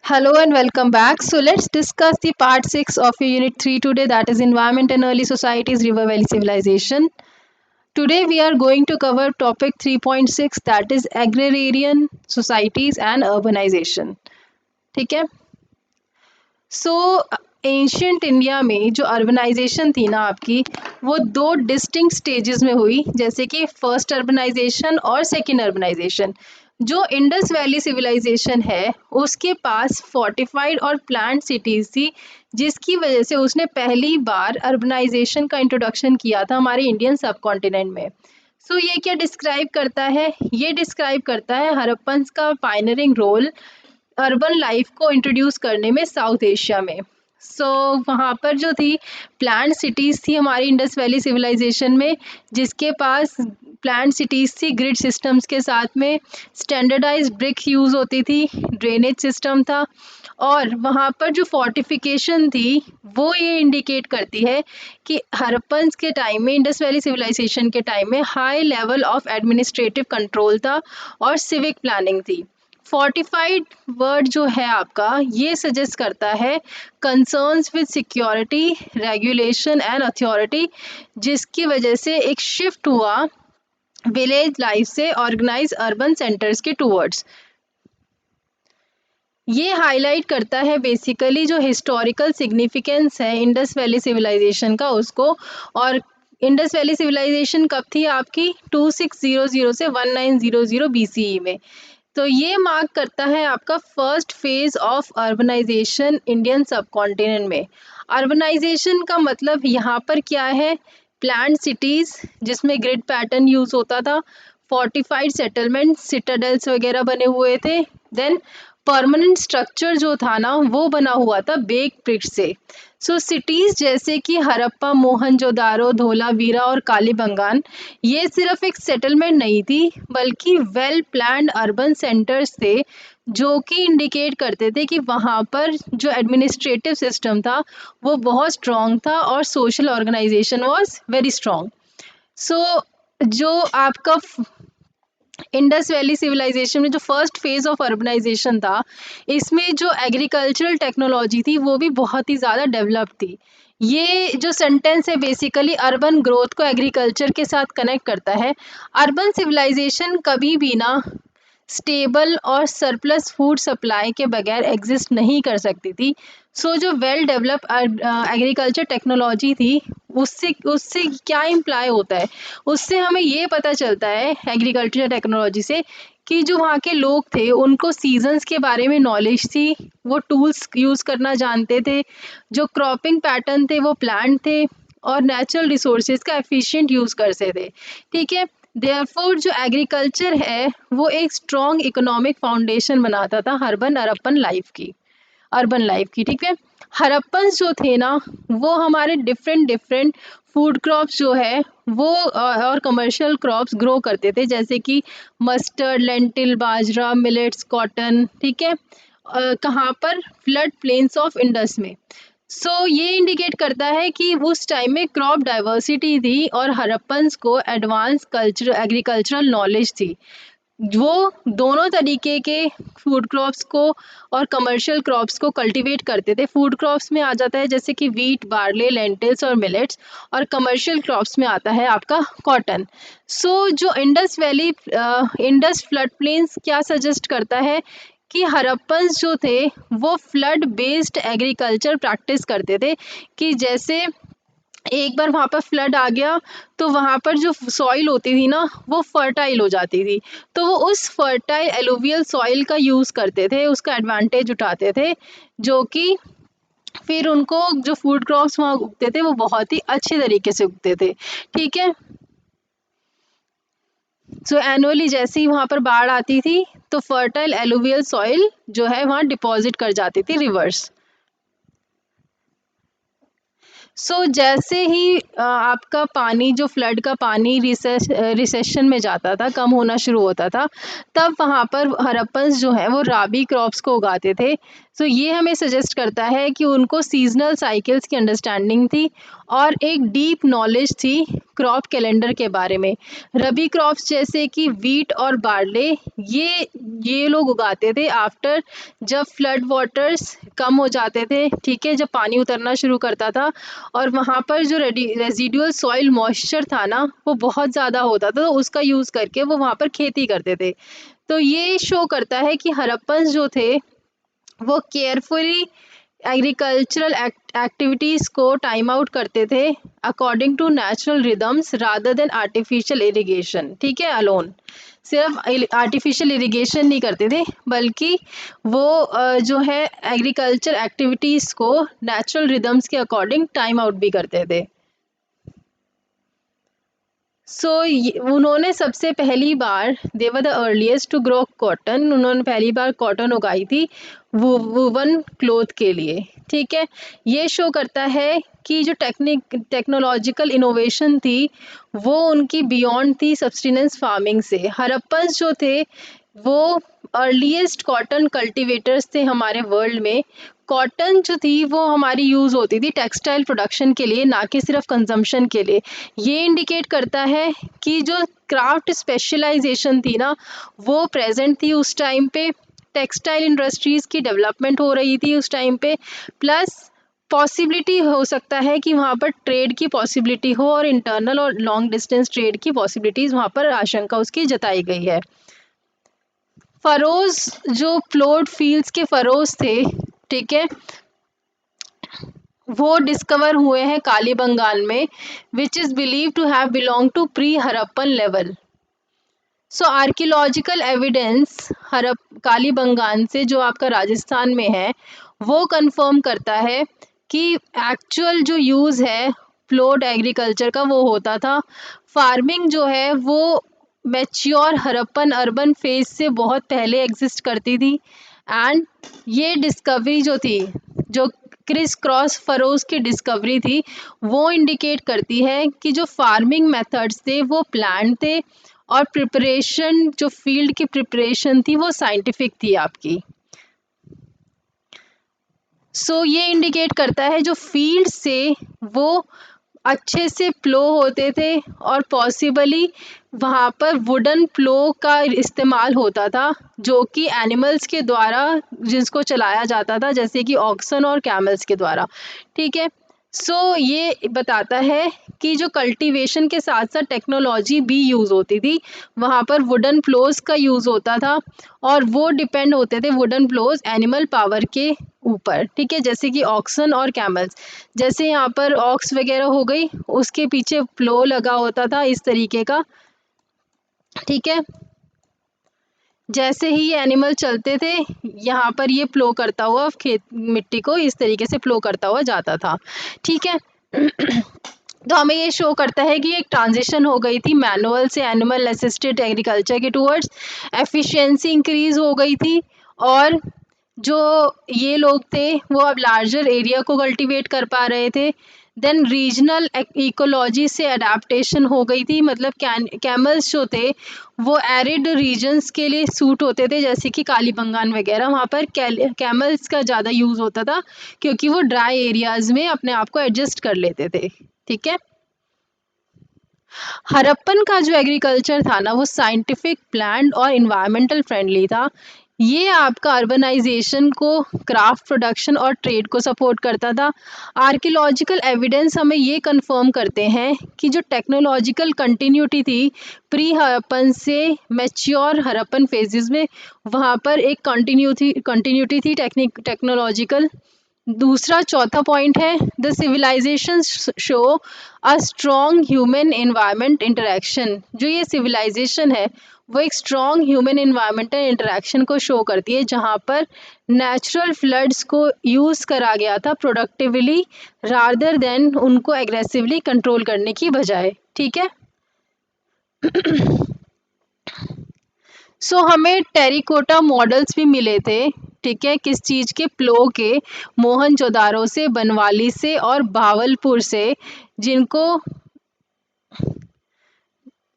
Hello and welcome back. So let's discuss the part 6 of your unit 3 today, that is environment and early societies, river valley civilization. Today we are going to cover topic 3.6, that is agrarian societies and urbanization. ठीक है. सो ancient India में जो urbanisation थी ना आपकी, वो दो distinct stages में हुई, जैसे कि फर्स्ट अर्बनाइजेशन और सेकंड अर्बनाइजेशन. जो इंडस वैली सिविलाइजेशन है उसके पास फोर्टिफाइड और प्लान्ड सिटीज़ थी, जिसकी वजह से उसने पहली बार अर्बनाइजेशन का इंट्रोडक्शन किया था हमारे इंडियन सब कॉन्टिनेंट में. सो ये क्या डिस्क्राइब करता है? ये डिस्क्राइब करता है हड़प्पन्स का पायनरिंग रोल अर्बन लाइफ को इंट्रोड्यूस करने में साउथ एशिया में. सो वहाँ पर जो थी प्लान्ड सिटीज़ थी हमारी इंडस वैली सिविलाइजेशन में, जिसके पास प्लान्ड सिटीज़ थी ग्रिड सिस्टम्स के साथ में, स्टैंडर्डाइज ब्रिक यूज़ होती थी, ड्रेनेज सिस्टम था, और वहाँ पर जो फोर्टिफिकेशन थी वो ये इंडिकेट करती है कि हड़प्पन्स के टाइम में, इंडस वैली सिविलाइजेशन के टाइम में high level of administrative control था और सिविक प्लानिंग थी. फोर्टिफाइड वर्ड जो है आपका, ये सजेस्ट करता है concerns with security, regulation and authority, जिसकी वजह से एक शिफ्ट हुआ विलेज लाइफ से ऑर्गेनाइज अर्बन सेंटर्स के टूवर्ड्स. ये हाईलाइट करता है बेसिकली जो हिस्टोरिकल सिग्निफिकेंस है इंडस वैली सिविलाइजेशन का उसको. और इंडस वैली सिविलाइजेशन कब थी आपकी? 2600 से 1900 BCE में. तो ये मार्क करता है आपका first phase of urbanization Indian subcontinent में. अर्बनाइजेशन का मतलब यहाँ पर क्या है? प्लान्ड सिटीज़ जिसमें ग्रिड पैटर्न यूज़ होता था, फोर्टिफाइड सेटलमेंट, सिटाडेल्स वगैरह बने हुए थे, देन परमानेंट स्ट्रक्चर जो था ना वो बना हुआ था बेक ब्रिक्स से. सो सिटीज़ जैसे कि हड़प्पा, मोहनजोदारो, धोलावीरा और कालीबंगान, ये सिर्फ एक सेटलमेंट नहीं थी बल्कि वेल प्लान्ड अर्बन सेंटर्स थे, जो कि इंडिकेट करते थे कि वहाँ पर जो एडमिनिस्ट्रेटिव सिस्टम था वो बहुत स्ट्रॉन्ग था और social organisation was very strong. So जो आपका इंडस वैली सिविलाइजेशन में जो फर्स्ट फेज ऑफ अर्बनाइजेशन था, इसमें जो एग्रीकल्चरल टेक्नोलॉजी थी वो भी बहुत ही ज़्यादा डेवलप थी. ये जो सेंटेंस है बेसिकली अर्बन ग्रोथ को एग्रीकल्चर के साथ कनेक्ट करता है. अर्बन सिविलाइजेशन कभी भी ना स्टेबल और सरप्लस फूड सप्लाई के बगैर एग्जिस्ट नहीं कर सकती थी. सो जो वेल डेवलप एग्रीकल्चर टेक्नोलॉजी थी, उससे उससे क्या इम्प्लाई होता है? उससे हमें ये पता चलता है एग्रीकल्चर टेक्नोलॉजी से कि जो वहाँ के लोग थे उनको सीजन्स के बारे में नॉलेज थी, वो टूल्स यूज़ करना जानते थे, जो क्रॉपिंग पैटर्न थे वो प्लान थे, और नेचुरल रिसोर्सेज का एफिशिएंट यूज़ करते थे. ठीक है. देयरफॉर जो एग्रीकल्चर है वो एक स्ट्रॉन्ग इकोनॉमिक फाउंडेशन बनाता था अर्बन लाइफ की. ठीक है. हड़प्पन्स जो थे ना वो हमारे डिफरेंट डिफरेंट फूड क्रॉप्स जो है वो और कमर्शियल क्रॉप्स ग्रो करते थे, जैसे कि मस्टर्ड, लेंटिल, बाजरा, मिलेट्स, कॉटन. ठीक है. कहाँ पर? फ्लड प्लेन्स ऑफ इंडस में. ये इंडिकेट करता है कि उस टाइम में क्रॉप डाइवर्सिटी थी और हड़प्पन्स को एडवांस कल्चर एग्रीकल्चरल नॉलेज थी. वो दोनों तरीके के फूड क्रॉप्स को और कमर्शियल क्रॉप्स को कल्टीवेट करते थे. फूड क्रॉप्स में आ जाता है जैसे कि वीट, बार्ले, लेंटिल्स और मिलेट्स, और कमर्शियल क्रॉप्स में आता है आपका कॉटन. जो इंडस फ्लड प्लेन्स क्या सजेस्ट करता है कि हड़प्पन्स जो थे वो फ्लड बेस्ड एग्रीकल्चर प्रैक्टिस करते थे, कि जैसे एक बार वहाँ पर फ्लड आ गया तो वहाँ पर जो सॉइल होती थी ना वो फर्टाइल हो जाती थी, तो वो उस फर्टाइल एलुवियल सॉइल का यूज़ करते थे, उसका एडवांटेज उठाते थे, जो कि फिर उनको जो फूड क्रॉप्स वहाँ उगते थे वो बहुत ही अच्छे तरीके से उगते थे. ठीक है. एनुअली जैसे ही वहाँ पर बाढ़ आती थी तो फर्टाइल एलुवियल सॉइल जो है वहाँ डिपॉजिट कर जाती थी रिवर्स. जैसे ही आपका पानी, जो फ्लड का पानी रिसेशन में जाता था, कम होना शुरू होता था, तब वहाँ पर हड़प्पन्स जो हैं वो राबी क्रॉप्स को उगाते थे. ये हमें सजेस्ट करता है कि उनको सीजनल साइकिल्स की अंडरस्टैंडिंग थी और एक डीप नॉलेज थी क्रॉप कैलेंडर के बारे में। रबी क्रॉप्स जैसे कि वीट और बार्ले ये लोग उगाते थे आफ्टर, जब फ्लड वाटर्स कम हो जाते थे, ठीक है, जब पानी उतरना शुरू करता था और वहाँ पर जो रेजिडुअल सॉइल मॉइस्चर था ना वो बहुत ज़्यादा होता था, तो उसका यूज़ करके वो वहाँ पर खेती करते थे। तो ये शो करता है कि हड़प्पन जो थे वो केयरफुली एग्रीकल्चरल एक्टिविटीज़ को टाइम आउट करते थे according to natural rhythms rather than artificial irrigation, ठीक है, अलोन। सिर्फ आर्टिफिशियल इरिगेशन नहीं करते थे बल्कि वो जो है एग्रीकल्चर एक्टिविटीज़ को नेचुरल रिदम्स के अकॉर्डिंग टाइम आउट भी करते थे। उन्होंने सबसे पहली बार they were the earliest to grow cotton, उन्होंने पहली बार कॉटन उगाई थी वूवन क्लोथ के लिए, ठीक है। ये शो करता है कि जो टेक्नोलॉजिकल इनोवेशन थी वो उनकी बियॉन्ड थी सब्सटेंस फार्मिंग से। हड़प्पन्स जो थे वो अर्लीस्ट कॉटन कल्टीवेटर्स थे हमारे वर्ल्ड में। कॉटन जो थी वो हमारी यूज़ होती थी टेक्सटाइल प्रोडक्शन के लिए, ना कि सिर्फ कंजम्पशन के लिए। ये इंडिकेट करता है कि जो क्राफ्ट स्पेशलाइजेशन थी ना वो प्रेजेंट थी उस टाइम पे, टेक्सटाइल इंडस्ट्रीज़ की डेवलपमेंट हो रही थी उस टाइम पे, प्लस पॉसिबिलिटी हो सकता है कि वहाँ पर ट्रेड की पॉसिबिलिटी हो और इंटरनल और लॉन्ग डिस्टेंस ट्रेड की पॉसिबिलिटीज़ वहाँ पर आशंका उसकी जताई गई है। फरोज जो प्लॉट फील्ड्स के फरोज थे, ठीक है, वो डिस्कवर हुए हैं कालीबंगान में, which is believe to have belong to pre Harappan level. So archaeological evidence Kalibangan से जो आपका राजस्थान में है वो कंफर्म करता है कि एक्चुअल जो यूज़ है प्लॉट एग्रीकल्चर का वो होता था। फार्मिंग जो है वो मैच्योर हड़प्पन अर्बन फेज से बहुत पहले एग्जिस्ट करती थी। एंड ये डिस्कवरी जो थी, जो क्रिस क्रॉस फरोज की डिस्कवरी थी, वो इंडिकेट करती है कि जो फार्मिंग मेथड्स थे वो प्लान थे और प्रिपरेशन जो फील्ड की प्रिपरेशन थी वो साइंटिफिक थी आपकी। ये इंडिकेट करता है जो फील्ड से वो अच्छे से प्लो होते थे और पॉसिबली वहाँ पर वुडन प्लो का इस्तेमाल होता था जो कि एनिमल्स के द्वारा जिसको चलाया जाता था, जैसे कि ऑक्सन और कैमल्स के द्वारा, ठीक है। ये बताता है कि जो कल्टीवेशन के साथ साथ टेक्नोलॉजी भी यूज़ होती थी, वहाँ पर वुडन प्लोज का यूज़ होता था और वो डिपेंड होते थे वुडन प्लोज एनिमल पावर के ऊपर, ठीक है, जैसे कि ऑक्सन और कैमल्स। जैसे यहाँ पर ऑक्स वगैरह हो गई, उसके पीछे प्लो लगा होता था इस तरीके का, ठीक है। जैसे ही ये एनिमल चलते थे यहाँ पर ये प्लो करता हुआ खेत मिट्टी को इस तरीके से प्लो करता हुआ जाता था, ठीक है। तो हमें ये शो करता है कि एक ट्रांजिशन हो गई थी मैनुअल से एनिमल असिस्टेड एग्रीकल्चर के टूवर्ड्स, एफिशिएंसी इंक्रीज हो गई थी और जो ये लोग थे वो अब लार्जर एरिया को कल्टीवेट कर पा रहे थे। देन रीजनल इकोलॉजी से अडेप्टेशन हो गई थी, मतलब कैमल्स जो थे वो एरिड रीजन्स के लिए सूट होते थे, जैसे कि कालीबंगान वगैरह, वहाँ पर कैमल्स का ज़्यादा यूज़ होता था क्योंकि वो ड्राई एरियाज़ में अपने आप को एडजस्ट कर लेते थे, ठीक है। हड़प्पन का जो एग्रीकल्चर था ना वो साइंटिफिक, प्लान्ड और इन्वायरमेंटल फ्रेंडली था। ये आपका अर्बनाइजेशन को, क्राफ्ट प्रोडक्शन और ट्रेड को सपोर्ट करता था। आर्कियोलॉजिकल एविडेंस हमें ये कंफर्म करते हैं कि जो टेक्नोलॉजिकल कंटिन्यूटी थी प्री हड़प्पन से मैच्योर हड़प्पन फेजेस में, वहाँ पर एक कंटिन्यूटी थी टेक्नोलॉजिकल। दूसरा चौथा पॉइंट है the civilization show a strong human environment interaction. जो ये सिविलाइजेशन है वो एक स्ट्रॉन्ग ह्यूमन एनवायरमेंटल इंटरेक्शन को शो करती है, जहाँ पर नेचुरल फ्लड्स को यूज़ करा गया था प्रोडक्टिवली रादर देन उनको एग्रेसिवली कंट्रोल करने की बजाय, ठीक है। हमें टेरिकोटा मॉडल्स भी मिले थे, ठीक है, किस चीज़ के, प्लो के, मोहनजोदारो से, बनवाली से और भावलपुर से, जिनको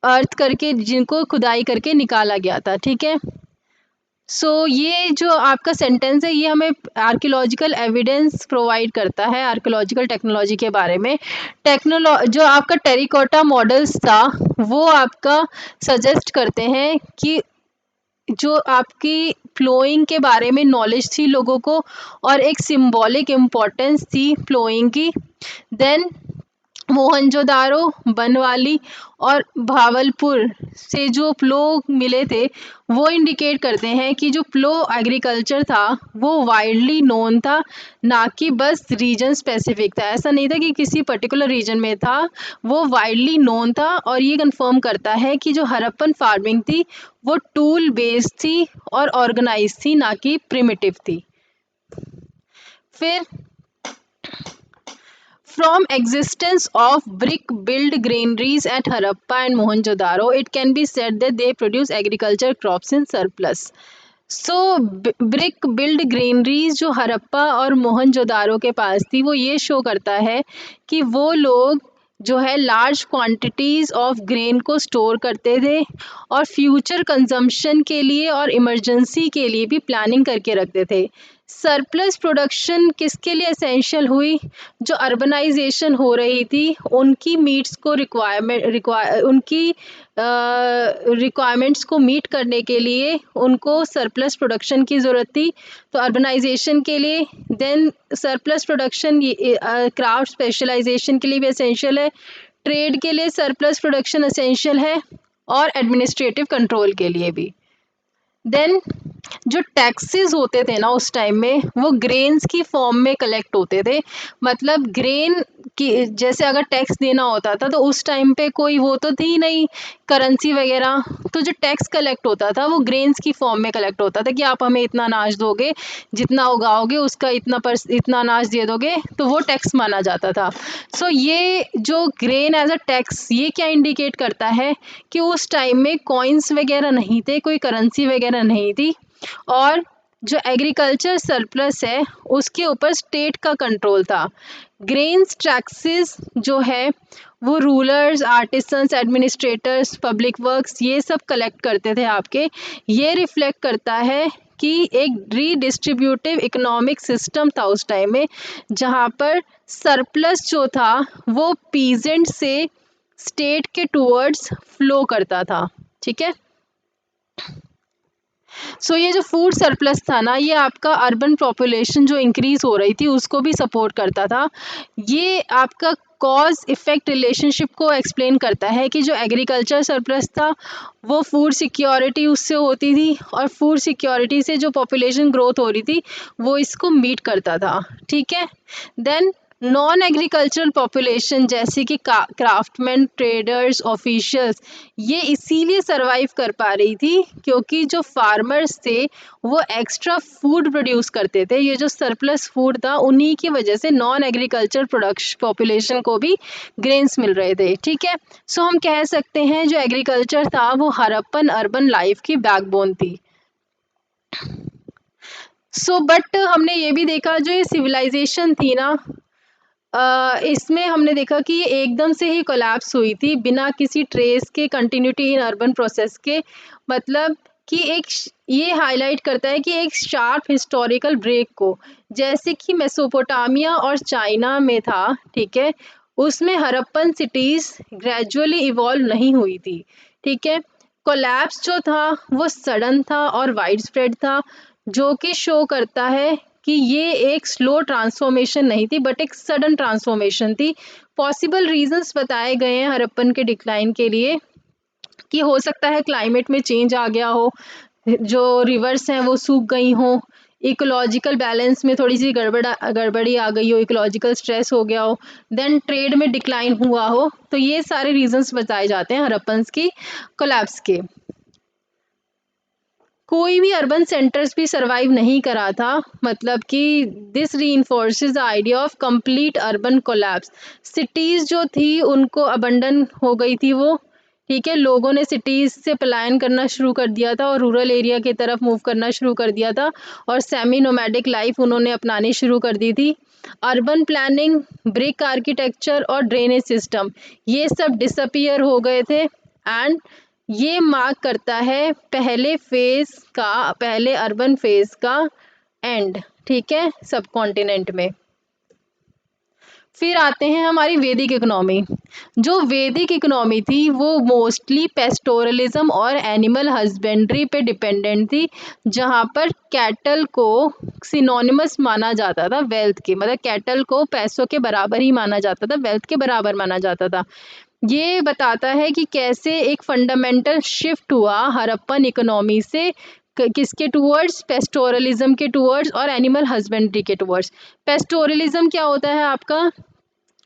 अर्थ करके, जिनको खुदाई करके निकाला गया था, ठीक है। ये जो आपका सेंटेंस है ये हमें आर्कियोलॉजिकल एविडेंस प्रोवाइड करता है आर्कियोलॉजिकल टेक्नोलॉजी के बारे में। जो आपका टेरिकोटा मॉडल्स था वो आपका सजेस्ट करते हैं कि जो आपकी प्लोइंग के बारे में नॉलेज थी लोगों को और एक सिंबॉलिक इम्पोर्टेंस थी प्लोइंग की। देन मोहनजोदारो, बनवाली और भावलपुर से जो प्लो मिले थे वो इंडिकेट करते हैं कि जो प्लो एग्रीकल्चर था वो वाइडली नोन था, ना कि बस रीजन स्पेसिफिक था। ऐसा नहीं था कि किसी पर्टिकुलर रीजन में था, वो वाइडली नोन था। और ये कंफर्म करता है कि जो हड़प्पन फार्मिंग थी वो टूल बेस्ड थी और ऑर्गेनाइज थी, ना कि प्रिमिटिव थी। फिर From existence of brick-built granaries at Harappa and Mohenjo-daro, it can be said that they produce agriculture crops in surplus. Brick build granaries जो हड़प्पा और मोहनजोदारो के पास थी वो ये शो करता है कि वो लोग जो है लार्ज क्वांटिटीज़ ऑफ ग्रेन को स्टोर करते थे और फ्यूचर कंजम्पशन के लिए और इमरजेंसी के लिए भी प्लानिंग करके रखते थे। सरप्लस प्रोडक्शन किसके लिए एसेंशियल हुई? जो अर्बनाइजेशन हो रही थी उनकी मीट्स को उनकी रिक्वायरमेंट्स को मीट करने के लिए उनको सरप्लस प्रोडक्शन की ज़रूरत थी, तो अर्बनाइजेशन के लिए। Then surplus production craft specialization के लिए भी एसेंशियल है, ट्रेड के लिए सरप्लस प्रोडक्शन एसेंशियल है और एडमिनिस्ट्रेटिव कंट्रोल के लिए भी। देन जो टैक्सेस होते थे ना उस टाइम में वो ग्रेन्स की फॉर्म में कलेक्ट होते थे। मतलब ग्रेन की जैसे अगर टैक्स देना होता था तो उस टाइम पे कोई वो तो थी नहीं करेंसी वगैरह, तो जो टैक्स कलेक्ट होता था वो ग्रेन्स की फॉर्म में कलेक्ट होता था कि आप हमें इतना अनाज दोगे, जितना उगाओगे उसका इतना अनाज दे दोगे, तो वो टैक्स माना जाता था। ये जो ग्रेन एज अ टैक्स ये क्या इंडिकेट करता है कि उस टाइम में कॉइन्स वगैरह नहीं थे, कोई करेंसी वगैरह नहीं थी और जो एग्रीकल्चर सरप्लस है उसके ऊपर स्टेट का कंट्रोल था। ग्रेन्स टैक्सेस जो है वो rulers, artisans, administrators, public works ये सब कलेक्ट करते थे आपके। ये रिफ्लेक्ट करता है कि एक रीडिस्ट्रीब्यूटिव इकोनॉमिक सिस्टम था उस टाइम में, जहाँ पर सरप्लस जो था वो पीजेंट से स्टेट के टूवर्ड्स फ्लो करता था। ठीक है। ये जो फूड सरप्लस था ना ये आपका अर्बन पॉपुलेशन जो इंक्रीज हो रही थी उसको भी सपोर्ट करता था। ये आपका कॉज इफेक्ट रिलेशनशिप को एक्सप्लेन करता है कि जो एग्रीकल्चर सरप्लस था वो फूड सिक्योरिटी उससे होती थी और फूड सिक्योरिटी से जो पॉपुलेशन ग्रोथ हो रही थी वो इसको मीट करता था। ठीक है। देन नॉन एग्रीकल्चरल पॉपुलेशन जैसे कि क्राफ्टमैन, ट्रेडर्स, ऑफिशियल्स ये इसीलिए सरवाइव कर पा रही थी क्योंकि जो फार्मर्स थे वो एक्स्ट्रा फूड प्रोड्यूस करते थे। ये जो सरप्लस फूड था उन्हीं की वजह से नॉन एग्रीकल्चर प्रोडक्शन पॉपुलेशन को भी ग्रेन्स मिल रहे थे। ठीक है। हम कह सकते हैं जो एग्रीकल्चर था वो हड़प्पन अर्बन लाइफ की बैकबोन थी। बट हमने ये भी देखा जो ये सिविलाइजेशन थी ना इसमें हमने देखा कि ये एकदम से ही कोलैप्स हुई थी बिना किसी ट्रेस के कंटिन्यूटी इन अर्बन प्रोसेस के। मतलब कि ये हाईलाइट करता है कि एक शार्प हिस्टोरिकल ब्रेक को, जैसे कि मेसोपोटामिया और चाइना में था, ठीक है, उसमें हड़प्पन सिटीज ग्रेजुअली इवॉल्व नहीं हुई थी। ठीक है। कोलैप्स जो था वो सडन था और वाइड स्प्रेड था, जो कि शो करता है कि ये एक स्लो ट्रांसफॉर्मेशन नहीं थी बट एक सडन ट्रांसफॉर्मेशन थी। पॉसिबल रीजंस बताए गए हैं हड़प्पन के डिक्लाइन के लिए कि हो सकता है क्लाइमेट में चेंज आ गया हो, जो रिवर्स हैं वो सूख गई हो, इकोलॉजिकल बैलेंस में थोड़ी सी गड़बड़ी आ गई हो, इकोलॉजिकल स्ट्रेस हो गया हो, देन ट्रेड में डिक्लाइन हुआ हो। तो ये सारे रीजंस बताए जाते हैं हड़प्पन्स की कोलैप्स के। कोई भी अर्बन सेंटर्स भी सरवाइव नहीं करा था। मतलब कि this reinforces the idea of complete urban collapse. Cities जो थी उनको अबंडन हो गई थी वो। ठीक है। लोगों ने सिटीज़ से पलायन करना शुरू कर दिया था और रूरल एरिया की तरफ मूव करना शुरू कर दिया था और सेमी नोमैडिक लाइफ उन्होंने अपनानी शुरू कर दी थी। अर्बन प्लानिंग, ब्रिक आर्किटेक्चर और ड्रेनेज सिस्टम ये सब डिसअपियर हो गए थे एंड ये मार्क करता है पहले अर्बन फेज का एंड, ठीक है, सब कॉन्टिनेंट में। फिर आते हैं हमारी वैदिक इकोनॉमी। जो वैदिक इकोनॉमी थी वो मोस्टली पेस्टोरलिज्म और एनिमल हस्बेंड्री पे डिपेंडेंट थी, जहाँ पर कैटल को सिनोनिमस माना जाता था वेल्थ के, मतलब कैटल को पैसों के बराबर ही माना जाता था, वेल्थ के बराबर माना जाता था। ये बताता है कि कैसे एक फंडामेंटल शिफ्ट हुआ हड़प्पन इकोनॉमी से किसके टूवर्ड्स, पेस्टोरलिज्म के टूवर्ड्स और एनिमल हस्बेंड्री के टूवर्ड्स। पेस्टोरलिज्म क्या होता है आपका,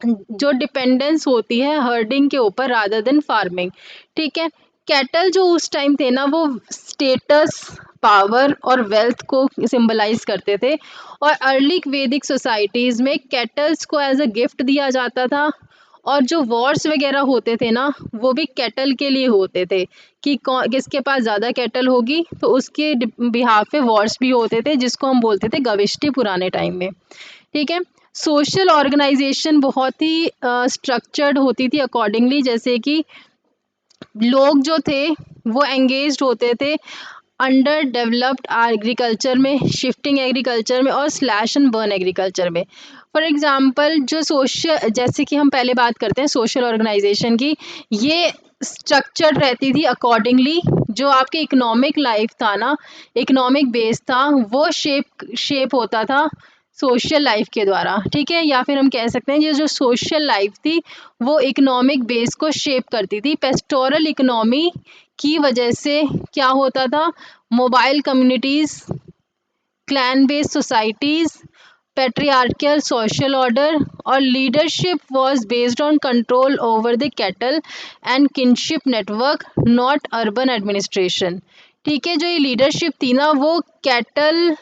जो डिपेंडेंस होती है हर्डिंग के ऊपर रादर देन फार्मिंग, ठीक है। कैटल जो उस टाइम थे ना, वो स्टेटस, पावर और वेल्थ को सिंबलाइज करते थे, और अर्ली वैदिक सोसाइटीज में कैटल्स को एज अ गिफ्ट दिया जाता था, और जो वॉर्स वगैरह होते थे ना, वो भी कैटल के लिए होते थे कि किसके पास ज़्यादा कैटल होगी, तो उसके बिहाफ पे वॉर्स भी होते थे, जिसको हम बोलते थे गविष्टि पुराने टाइम में, ठीक है। सोशल ऑर्गेनाइजेशन बहुत ही स्ट्रक्चर्ड होती थी अकॉर्डिंगली, जैसे कि लोग जो थे वो एंगेज्ड होते थे अंडर डेवलप्ड एग्रीकल्चर में, शिफ्टिंग एग्रीकल्चर में और स्लैश एंड बर्न एग्रीकल्चर में। फॉर एग्जांपल जो सोशल, जैसे कि हम पहले बात करते हैं सोशल ऑर्गेनाइजेशन की, ये स्ट्रक्चर्ड रहती थी अकॉर्डिंगली, जो आपके इकोनॉमिक लाइफ था ना, इकोनॉमिक बेस था, वो शेप होता था सोशल लाइफ के द्वारा, ठीक है। या फिर हम कह सकते हैं ये जो सोशल लाइफ थी वो इकोनॉमिक बेस को शेप करती थी। पेस्टोरल इकोनॉमी की वजह से क्या होता था, mobile communities, clan based societies, patriarchal social order, और leadership was based on control over the cattle and kinship network, not urban administration, ठीक है। जो ये लीडरशिप थी ना, वो कैटल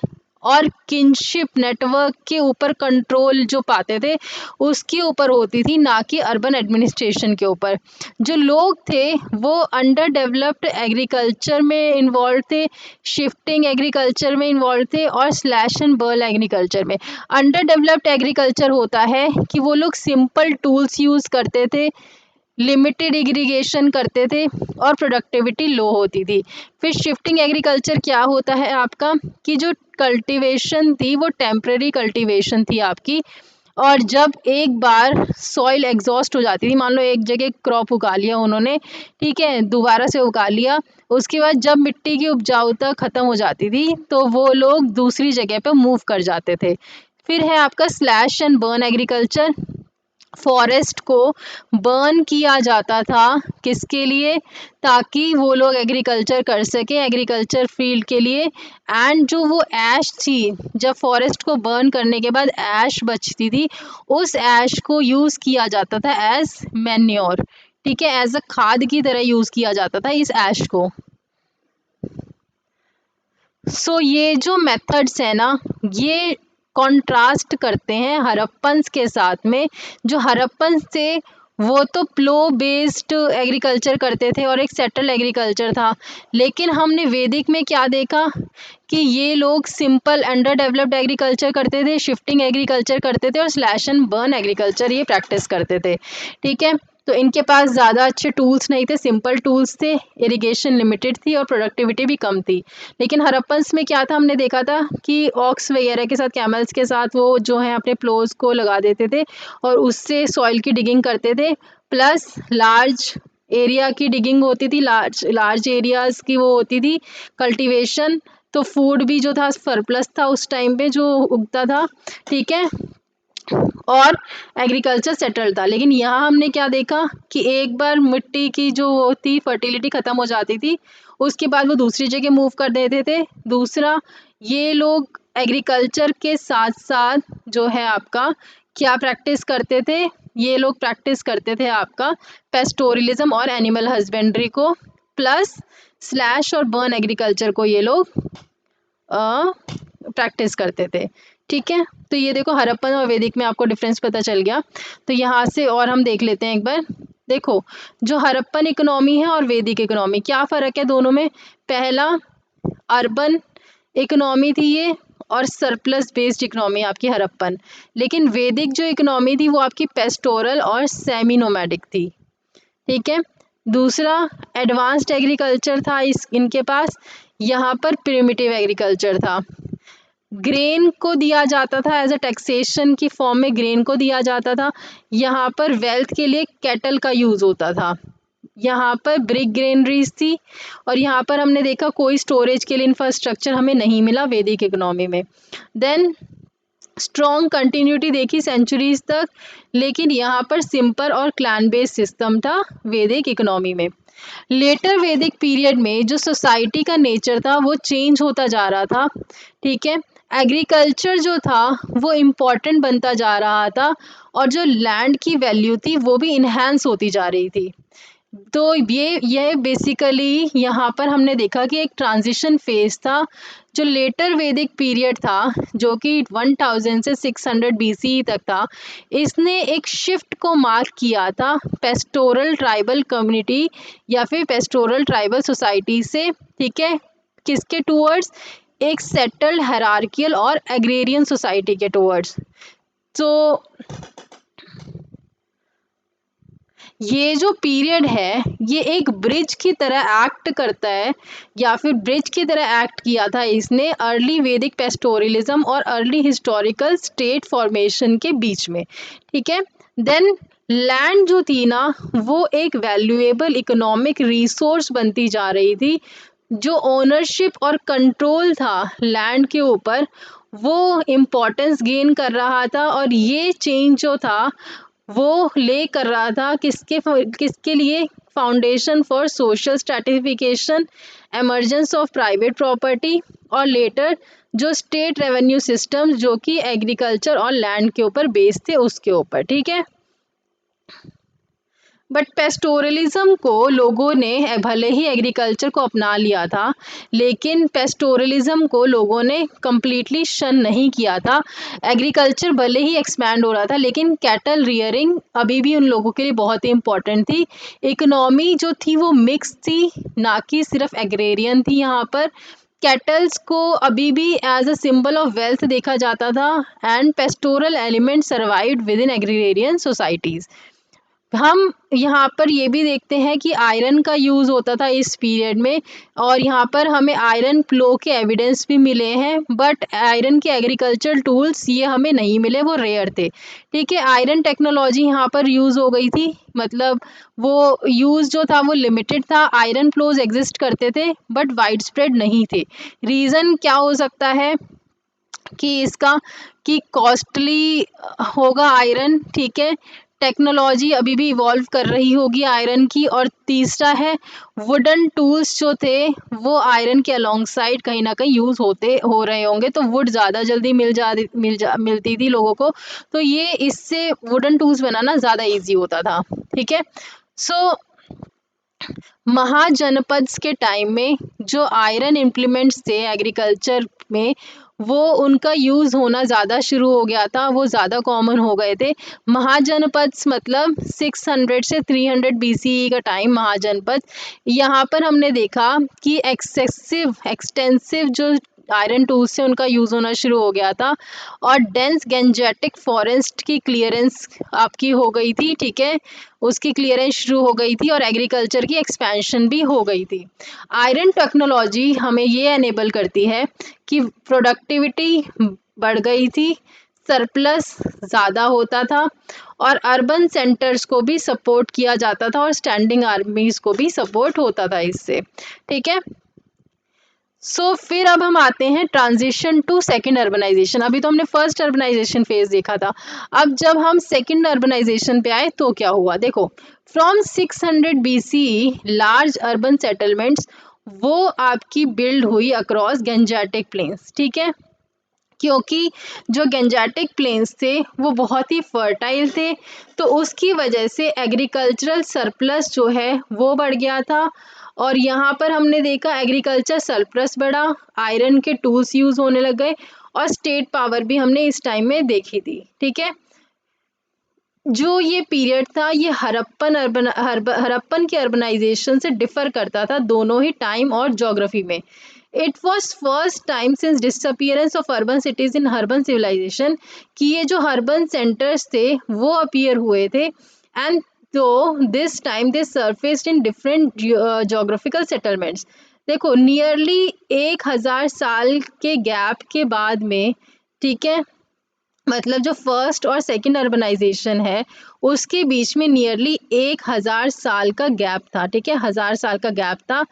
और किनशिप नेटवर्क के ऊपर कंट्रोल जो पाते थे उसके ऊपर होती थी, ना कि अर्बन एडमिनिस्ट्रेशन के ऊपर। जो लोग थे वो अंडर डेवलप्ड एग्रीकल्चर में इन्वॉल्व थे, शिफ्टिंग एग्रीकल्चर में इन्वॉल्व थे, और स्लैश एंड बर्न एग्रीकल्चर में। अंडर डेवलप्ड एग्रीकल्चर होता है कि वो लोग सिंपल टूल्स यूज़ करते थे, लिमिटेड इरिगेशन करते थे, और प्रोडक्टिविटी लो होती थी। फिर शिफ्टिंग एग्रीकल्चर क्या होता है आपका, कि जो कल्टीवेशन थी वो टेम्परेरी कल्टीवेशन थी आपकी, और जब एक बार सॉइल एग्जॉस्ट हो जाती थी, मान लो एक जगह क्रॉप उगा लिया उन्होंने, ठीक है, दोबारा से उगा लिया, उसके बाद जब मिट्टी की उपजाऊता ख़त्म हो जाती थी तो वो लोग दूसरी जगह पर मूव कर जाते थे। फिर है आपका slash and burn agriculture. Forest को बर्न किया जाता था, किसके लिए, ताकि वो लोग एग्रीकल्चर कर सके, एग्रीकल्चर फील्ड के लिए। एंड जो वो ऐश थी, जब फॉरेस्ट को बर्न करने के बाद ऐश बचती थी, उस ऐश को यूज़ किया जाता था एज मैन्योर, ठीक है, एज अ खाद की तरह यूज़ किया जाता था इस ऐश को। सो ये जो मेथड्स है ना, ये कॉन्ट्रास्ट करते हैं हड़प्पन्स के साथ में। जो हड़प्पन्स थे वो तो प्लो बेस्ड एग्रीकल्चर करते थे और एक सेटल एग्रीकल्चर था, लेकिन हमने वैदिक में क्या देखा कि ये लोग सिंपल अंडर डेवलप्ड एग्रीकल्चर करते थे, शिफ्टिंग एग्रीकल्चर करते थे, और स्लैश एंड बर्न एग्रीकल्चर ये प्रैक्टिस करते थे, ठीक है। तो इनके पास ज़्यादा अच्छे टूल्स नहीं थे, सिंपल टूल्स थे, इरिगेशन लिमिटेड थी और प्रोडक्टिविटी भी कम थी। लेकिन हड़प्पन्स में क्या था, हमने देखा था कि ऑक्स वगैरह के साथ, कैमल्स के साथ वो जो है अपने प्लोज को लगा देते थे और उससे सॉइल की डिगिंग करते थे, प्लस लार्ज एरिया की डिगिंग होती थी, लार्ज एरियाज़ की वो होती थी कल्टीवेशन। तो फूड भी जो था सरप्लस था उस टाइम पे जो उगता था, ठीक है, और एग्रीकल्चर सेटल था। लेकिन यहाँ हमने क्या देखा कि एक बार मिट्टी की जो होती फर्टिलिटी ख़त्म हो जाती थी, उसके बाद वो दूसरी जगह मूव कर देते थे। दूसरा, ये लोग एग्रीकल्चर के साथ साथ जो है आपका क्या प्रैक्टिस करते थे, ये लोग प्रैक्टिस करते थे आपका पेस्टोरलिज्म और एनिमल हस्बेंड्री को, प्लस स्लैश और बर्न एग्रीकल्चर को ये लोग प्रैक्टिस करते थे, ठीक है। तो ये देखो हड़प्पन और वैदिक में आपको डिफरेंस पता चल गया। तो यहाँ से और हम देख लेते हैं एक बार। देखो जो हड़प्पन इकोनॉमी है और वैदिक इकोनॉमी, क्या फ़र्क है दोनों में। पहला, अर्बन इकोनॉमी थी ये और सरप्लस बेस्ड इकोनॉमी आपकी हड़प्पन। लेकिन वैदिक जो इकोनॉमी थी वो आपकी पेस्टोरल और सेमी नोमैडिक थी, ठीक है। दूसरा एडवांस्ड एग्रीकल्चर था इनके पास, यहाँ पर प्रिमिटिव एग्रीकल्चर था। ग्रेन को दिया जाता था एज अ टैक्सेशन की फॉर्म में, ग्रेन को दिया जाता था। यहाँ पर वेल्थ के लिए कैटल का यूज होता था। यहाँ पर ब्रिक ग्रेनरीज थी, और यहाँ पर हमने देखा कोई स्टोरेज के लिए इंफ्रास्ट्रक्चर हमें नहीं मिला वैदिक इकोनॉमी में। देन स्ट्रॉन्ग कंटिन्यूटी देखी सेंचुरीज तक, लेकिन यहाँ पर सिंपल और क्लैन बेस्ड सिस्टम था वैदिक इकोनॉमी में। लेटर वैदिक पीरियड में जो सोसाइटी का नेचर था वो चेंज होता जा रहा था, ठीक है। एग्रीकल्चर जो था वो इम्पॉर्टेंट बनता जा रहा था, और जो लैंड की वैल्यू थी वो भी इन्हेंस होती जा रही थी। तो ये बेसिकली यहाँ पर हमने देखा कि एक ट्रांजिशन फेज था। जो लेटर वैदिक पीरियड था जो कि 1000 से 600 BCE तक था, इसने एक शिफ्ट को मार्क किया था पेस्टोरल ट्राइबल कम्युनिटी या फिर पेस्टोरल ट्राइबल सोसाइटी से, ठीक है, किसके टूवर्ड्स, एक सेटल्ड हायरार्कियल और एग्रेरियन सोसाइटी के टूवर्ड्स। तो ये जो पीरियड है ये एक ब्रिज की तरह एक्ट करता है, या फिर ब्रिज की तरह एक्ट किया था इसने अर्ली वैदिक पेस्टोरलिज्म और अर्ली हिस्टोरिकल स्टेट फॉर्मेशन के बीच में, ठीक है। देन लैंड जो थी ना वो एक वैल्यूएबल इकोनॉमिक रिसोर्स बनती जा रही थी। जो ओनरशिप और कंट्रोल था लैंड के ऊपर वो इम्पोर्टेंस गेन कर रहा था, और ये चेंज जो था वो ले कर रहा था किसके लिए, foundation for social stratification, emergence of private property, और लेटर जो स्टेट रेवेन्यू सिस्टम जो कि एग्रीकल्चर और लैंड के ऊपर बेस्ड थे उसके ऊपर, ठीक है। बट पेस्टोरलिज्म को लोगों ने भले ही एग्रीकल्चर को अपना लिया था, लेकिन पेस्टोरलिज्म को लोगों ने कम्प्लीटली शन नहीं किया था। एग्रीकल्चर भले ही एक्सपैंड हो रहा था, लेकिन कैटल रियरिंग अभी भी उन लोगों के लिए बहुत ही इम्पोर्टेंट थी। इकोनॉमी जो थी वो मिक्स थी, ना कि सिर्फ एग्रेरियन थी। यहाँ पर कैटल्स को अभी भी as a symbol of wealth देखा जाता था, and pastoral element survived within agrarian societies. हम यहाँ पर ये भी देखते हैं कि आयरन का यूज़ होता था इस पीरियड में, और यहाँ पर हमें आयरन प्लो के एविडेंस भी मिले हैं, बट आयरन के एग्रीकल्चरल टूल्स ये हमें नहीं मिले, वो रेयर थे, ठीक है। आयरन टेक्नोलॉजी यहाँ पर यूज़ हो गई थी, मतलब वो यूज़ जो था वो लिमिटेड था। आयरन प्लोज एग्जिस्ट करते थे बट वाइड स्प्रेड नहीं थे। रीज़न क्या हो सकता है कि इसका, कि कॉस्टली होगा आयरन, ठीक है, टेक्नोलॉजी अभी भी इवॉल्व कर रही होगी आयरन की, और तीसरा है वुडन टूल्स जो थे वो आयरन के अलोंगसाइड कहीं ना कहीं यूज़ हो रहे होंगे, तो वुड ज़्यादा जल्दी मिलती थी लोगों को, तो ये इससे वुडन टूल्स बनाना ज़्यादा इजी होता था, ठीक है। सो महाजनपद्स के टाइम में जो आयरन इम्प्लीमेंट्स थे एग्रीकल्चर में वो उनका यूज़ होना ज़्यादा शुरू हो गया था, वो ज़्यादा कॉमन हो गए थे। महाजनपद्स मतलब 600 से 300 BCE का टाइम महाजनपद। यहाँ पर हमने देखा कि एक्सटेंसिव जो आयरन टूल्स से उनका यूज़ होना शुरू हो गया था, और डेंस गेंजेटिक फॉरेस्ट की क्लियरेंस आपकी हो गई थी, ठीक है, उसकी क्लियरेंस शुरू हो गई थी, और एग्रीकल्चर की एक्सपेंशन भी हो गई थी। आयरन टेक्नोलॉजी हमें ये एनेबल करती है कि प्रोडक्टिविटी बढ़ गई थी, सरप्लस ज़्यादा होता था, और अर्बन सेंटर्स को भी सपोर्ट किया जाता था, और स्टैंडिंग आर्मीज़ को भी सपोर्ट होता था इससे, ठीक है। फिर अब हम आते हैं ट्रांजिशन टू सेकेंड अर्बनाइजेशन। अभी तो हमने फर्स्ट अर्बनाइजेशन फेज देखा था, अब जब हम सेकेंड अर्बनाइजेशन पे आए तो क्या हुआ, देखो from 600 BCE large urban settlements वो आपकी बिल्ड हुई अक्रॉस गेंजेटिक प्लेन्स, ठीक है, क्योंकि जो गेंजेटिक प्लेन्स थे वो बहुत ही फर्टाइल थे, तो उसकी वजह से एग्रीकल्चरल सरप्लस जो है वो बढ़ गया था, और यहाँ पर हमने देखा एग्रीकल्चर सरप्लस बढ़ा, आयरन के टूल्स यूज़ होने लग गए, और स्टेट पावर भी हमने इस टाइम में देखी थी, ठीक है। जो ये पीरियड था ये हड़प्पन के अर्बनाइजेशन से डिफर करता था दोनों ही टाइम और ज्योग्राफी में। It was first time since disappearance of urban cities in urban civilization कि ये जो अर्बन सेंटर्स थे वो अपीयर हुए थे, एंड तो this time they surfaced in different geographical settlements. देखो नियरली 1000 साल के गैप के बाद में, ठीक है, मतलब जो फर्स्ट और सेकंड अर्बनाइजेशन है उसके बीच में नियरली 1000 साल का गैप था, ठीक है, 1000 साल का गैप था।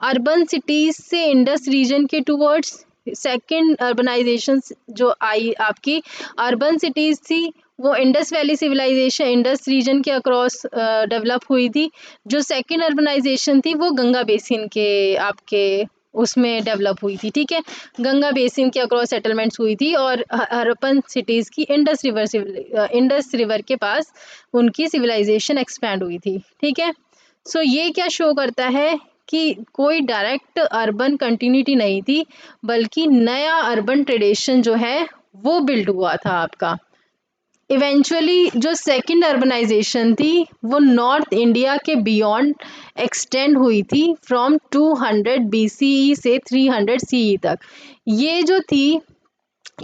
अर्बन सिटीज से इंडस रीजन के टूवर्ड्स सेकंड अर्बनाइजेशन जो आई आपकी अर्बन सिटीज थी वो Indus valley civilization Indus region के अक्रॉस डेवलप हुई थी। जो सेकंड अर्बनाइजेशन थी वो गंगा बेसिन के आपके उसमें डेवलप हुई थी, ठीक है, गंगा बेसिन के अक्रॉस सेटलमेंट्स हुई थी और हरप्पन सिटीज़ की इंडस रिवर के पास उनकी सिविलाइजेशन एक्सपैंड हुई थी, ठीक है। सो ये क्या शो करता है कि कोई डायरेक्ट अर्बन कंटिन्यूटी नहीं थी, बल्कि नया अर्बन ट्रेडिशन जो है वो बिल्ड हुआ था आपका। इवेंचुअली जो सेकंड अर्बनाइजेशन थी वो नॉर्थ इंडिया के बियॉन्ड एक्सटेंड हुई थी फ्रॉम 200 BCE से 300 CE तक। ये जो थी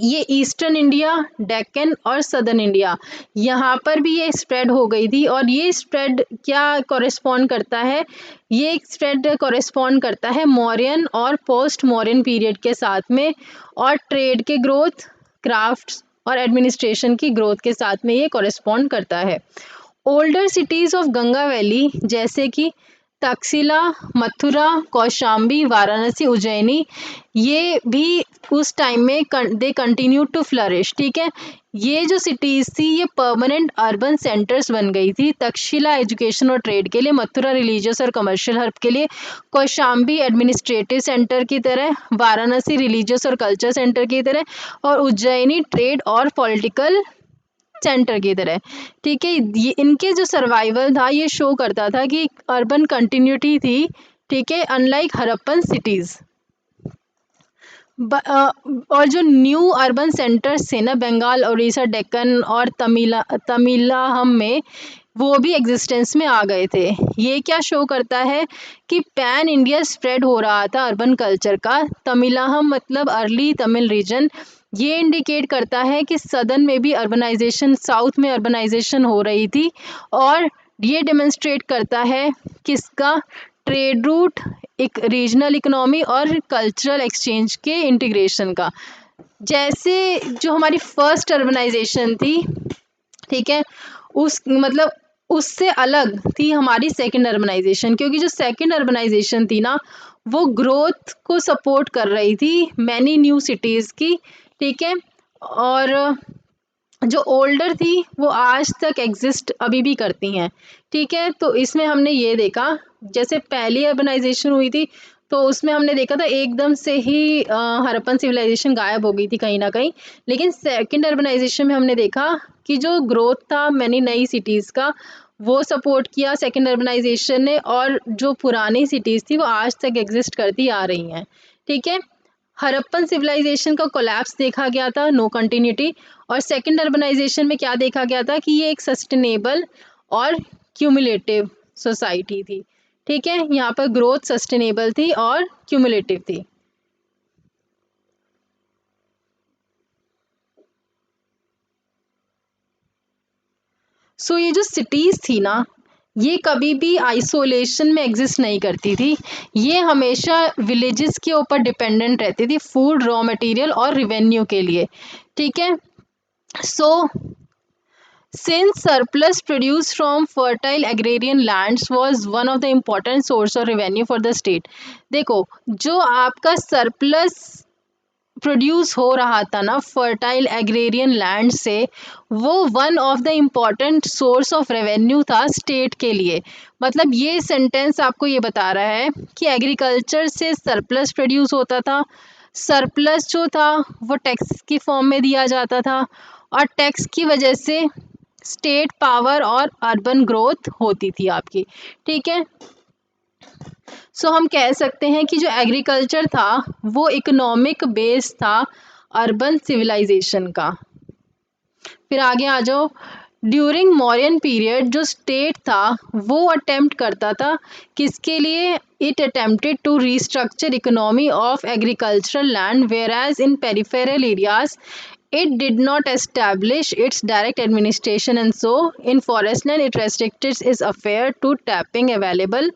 ये ईस्टर्न इंडिया, डेक्कन और सदर्न इंडिया यहाँ पर भी ये स्प्रेड हो गई थी। और ये स्प्रेड क्या कॉरेस्पॉन्ड करता है, ये स्प्रेड कॉरेस्पॉन्ड करता है मौर्यन और पोस्ट मौर्यन पीरियड के साथ में, और ट्रेड के ग्रोथ, क्राफ्ट्स और एडमिनिस्ट्रेशन की ग्रोथ के साथ में ये कॉरेस्पॉन्ड करता है। Older cities of Ganga valley जैसे कि तक्षशिला, मथुरा, कौशाम्बी, वाराणसी, उज्जैनी, ये भी उस टाइम में दे कंटिन्यू टू फ्लरिश, ठीक है। ये जो सिटीज़ थी ये परमानेंट अर्बन सेंटर्स बन गई थी। तक्षशिला एजुकेशन और ट्रेड के लिए, मथुरा रिलीजियस और कमर्शियल हब के लिए, कौशाम्बी एडमिनिस्ट्रेटिव सेंटर की तरह, वाराणसी रिलीजियस और कल्चर सेंटर की तरह, और उज्जैनी ट्रेड और पॉलिटिकल सेंटर की तरह, ठीक है। ये इनके जो सर्वाइवल था ये शो करता था कि अर्बन कंटिन्यूटी थी, ठीक है, अनलाइक हरप्पन सिटीज़। और जो न्यू अर्बन सेंटर्स थे ना बंगाल, उड़ीसा, डेक्कन और तमिलाहम में, वो भी एग्जिस्टेंस में आ गए थे। ये क्या शो करता है कि पैन इंडिया स्प्रेड हो रहा था अर्बन कल्चर का। तमिलाहम मतलब अर्ली तमिल रीजन। ये इंडिकेट करता है कि सदर्न में भी अर्बनाइजेशन, साउथ में अर्बनाइजेशन हो रही थी। और ये डेमोन्स्ट्रेट करता है किसका, ट्रेड रूट, एक रीजनल इकोनॉमी और कल्चरल एक्सचेंज के इंटीग्रेशन का। जैसे जो हमारी फर्स्ट अर्बनाइजेशन थी, ठीक है, उस मतलब उससे अलग थी हमारी सेकंड अर्बनाइजेशन, क्योंकि जो सेकंड अर्बनाइजेशन थी ना वो ग्रोथ को सपोर्ट कर रही थी मैनी न्यू सिटीज़ की, ठीक है। और जो ओल्डर थी वो आज तक एग्जिस्ट अभी भी करती हैं, ठीक है। तो इसमें हमने ये देखा, जैसे पहली अर्बनाइजेशन हुई थी तो उसमें हमने देखा था एकदम से ही हरप्पन सिविलाइजेशन गायब हो गई थी कहीं ना कहीं। लेकिन सेकंड अर्बनाइजेशन में हमने देखा कि जो ग्रोथ था मैंने नई सिटीज़ का वो सपोर्ट किया सेकंड अर्बनाइजेशन ने, और जो पुरानी सिटीज़ थी वो आज तक एग्जिस्ट करती आ रही हैं, ठीक है। हरप्पन सिविलाइजेशन का कोलैप्स देखा गया था, नो कंटिन्यूटी। और सेकंड अर्बनाइजेशन में क्या देखा गया था कि ये एक सस्टेनेबल और क्यूमुलेटिव सोसाइटी थी, ठीक है। यहाँ पर ग्रोथ सस्टेनेबल थी और क्यूमुलेटिव थी। सो ये जो सिटीज़ थी ना ये कभी भी आइसोलेशन में एग्जिस्ट नहीं करती थी, ये हमेशा विलेजेस के ऊपर डिपेंडेंट रहती थी फूड, रॉ मटेरियल और रिवेन्यू के लिए, ठीक है। सो since surplus produced from fertile agrarian lands was one of the important source of revenue for the state। देखो जो आपका सरप्लस प्रोड्यूस हो रहा था ना फर्टाइल एग्रेरियन लैंड से, वो one of the important source of revenue था स्टेट के लिए। मतलब ये सेंटेंस आपको ये बता रहा है कि एग्रीकल्चर से सरप्लस प्रोड्यूस होता था, सरप्लस जो था वो टैक्स की फॉर्म में दिया जाता था, और टैक्स की वजह से स्टेट पावर और अर्बन ग्रोथ होती थी आपकी, ठीक है। सो हम कह सकते हैं कि जो एग्रीकल्चर था वो इकोनॉमिक बेस था अर्बन सिविलाइजेशन का। फिर आगे आ जाओ, ड्यूरिंग मौर्यन पीरियड जो स्टेट था वो अटेम्प्ट करता था किसके लिए, it attempted to restructure economy of agricultural land whereas in peripheral areas It did not establish its direct administration, and so in forest land it restricted its affair to tapping available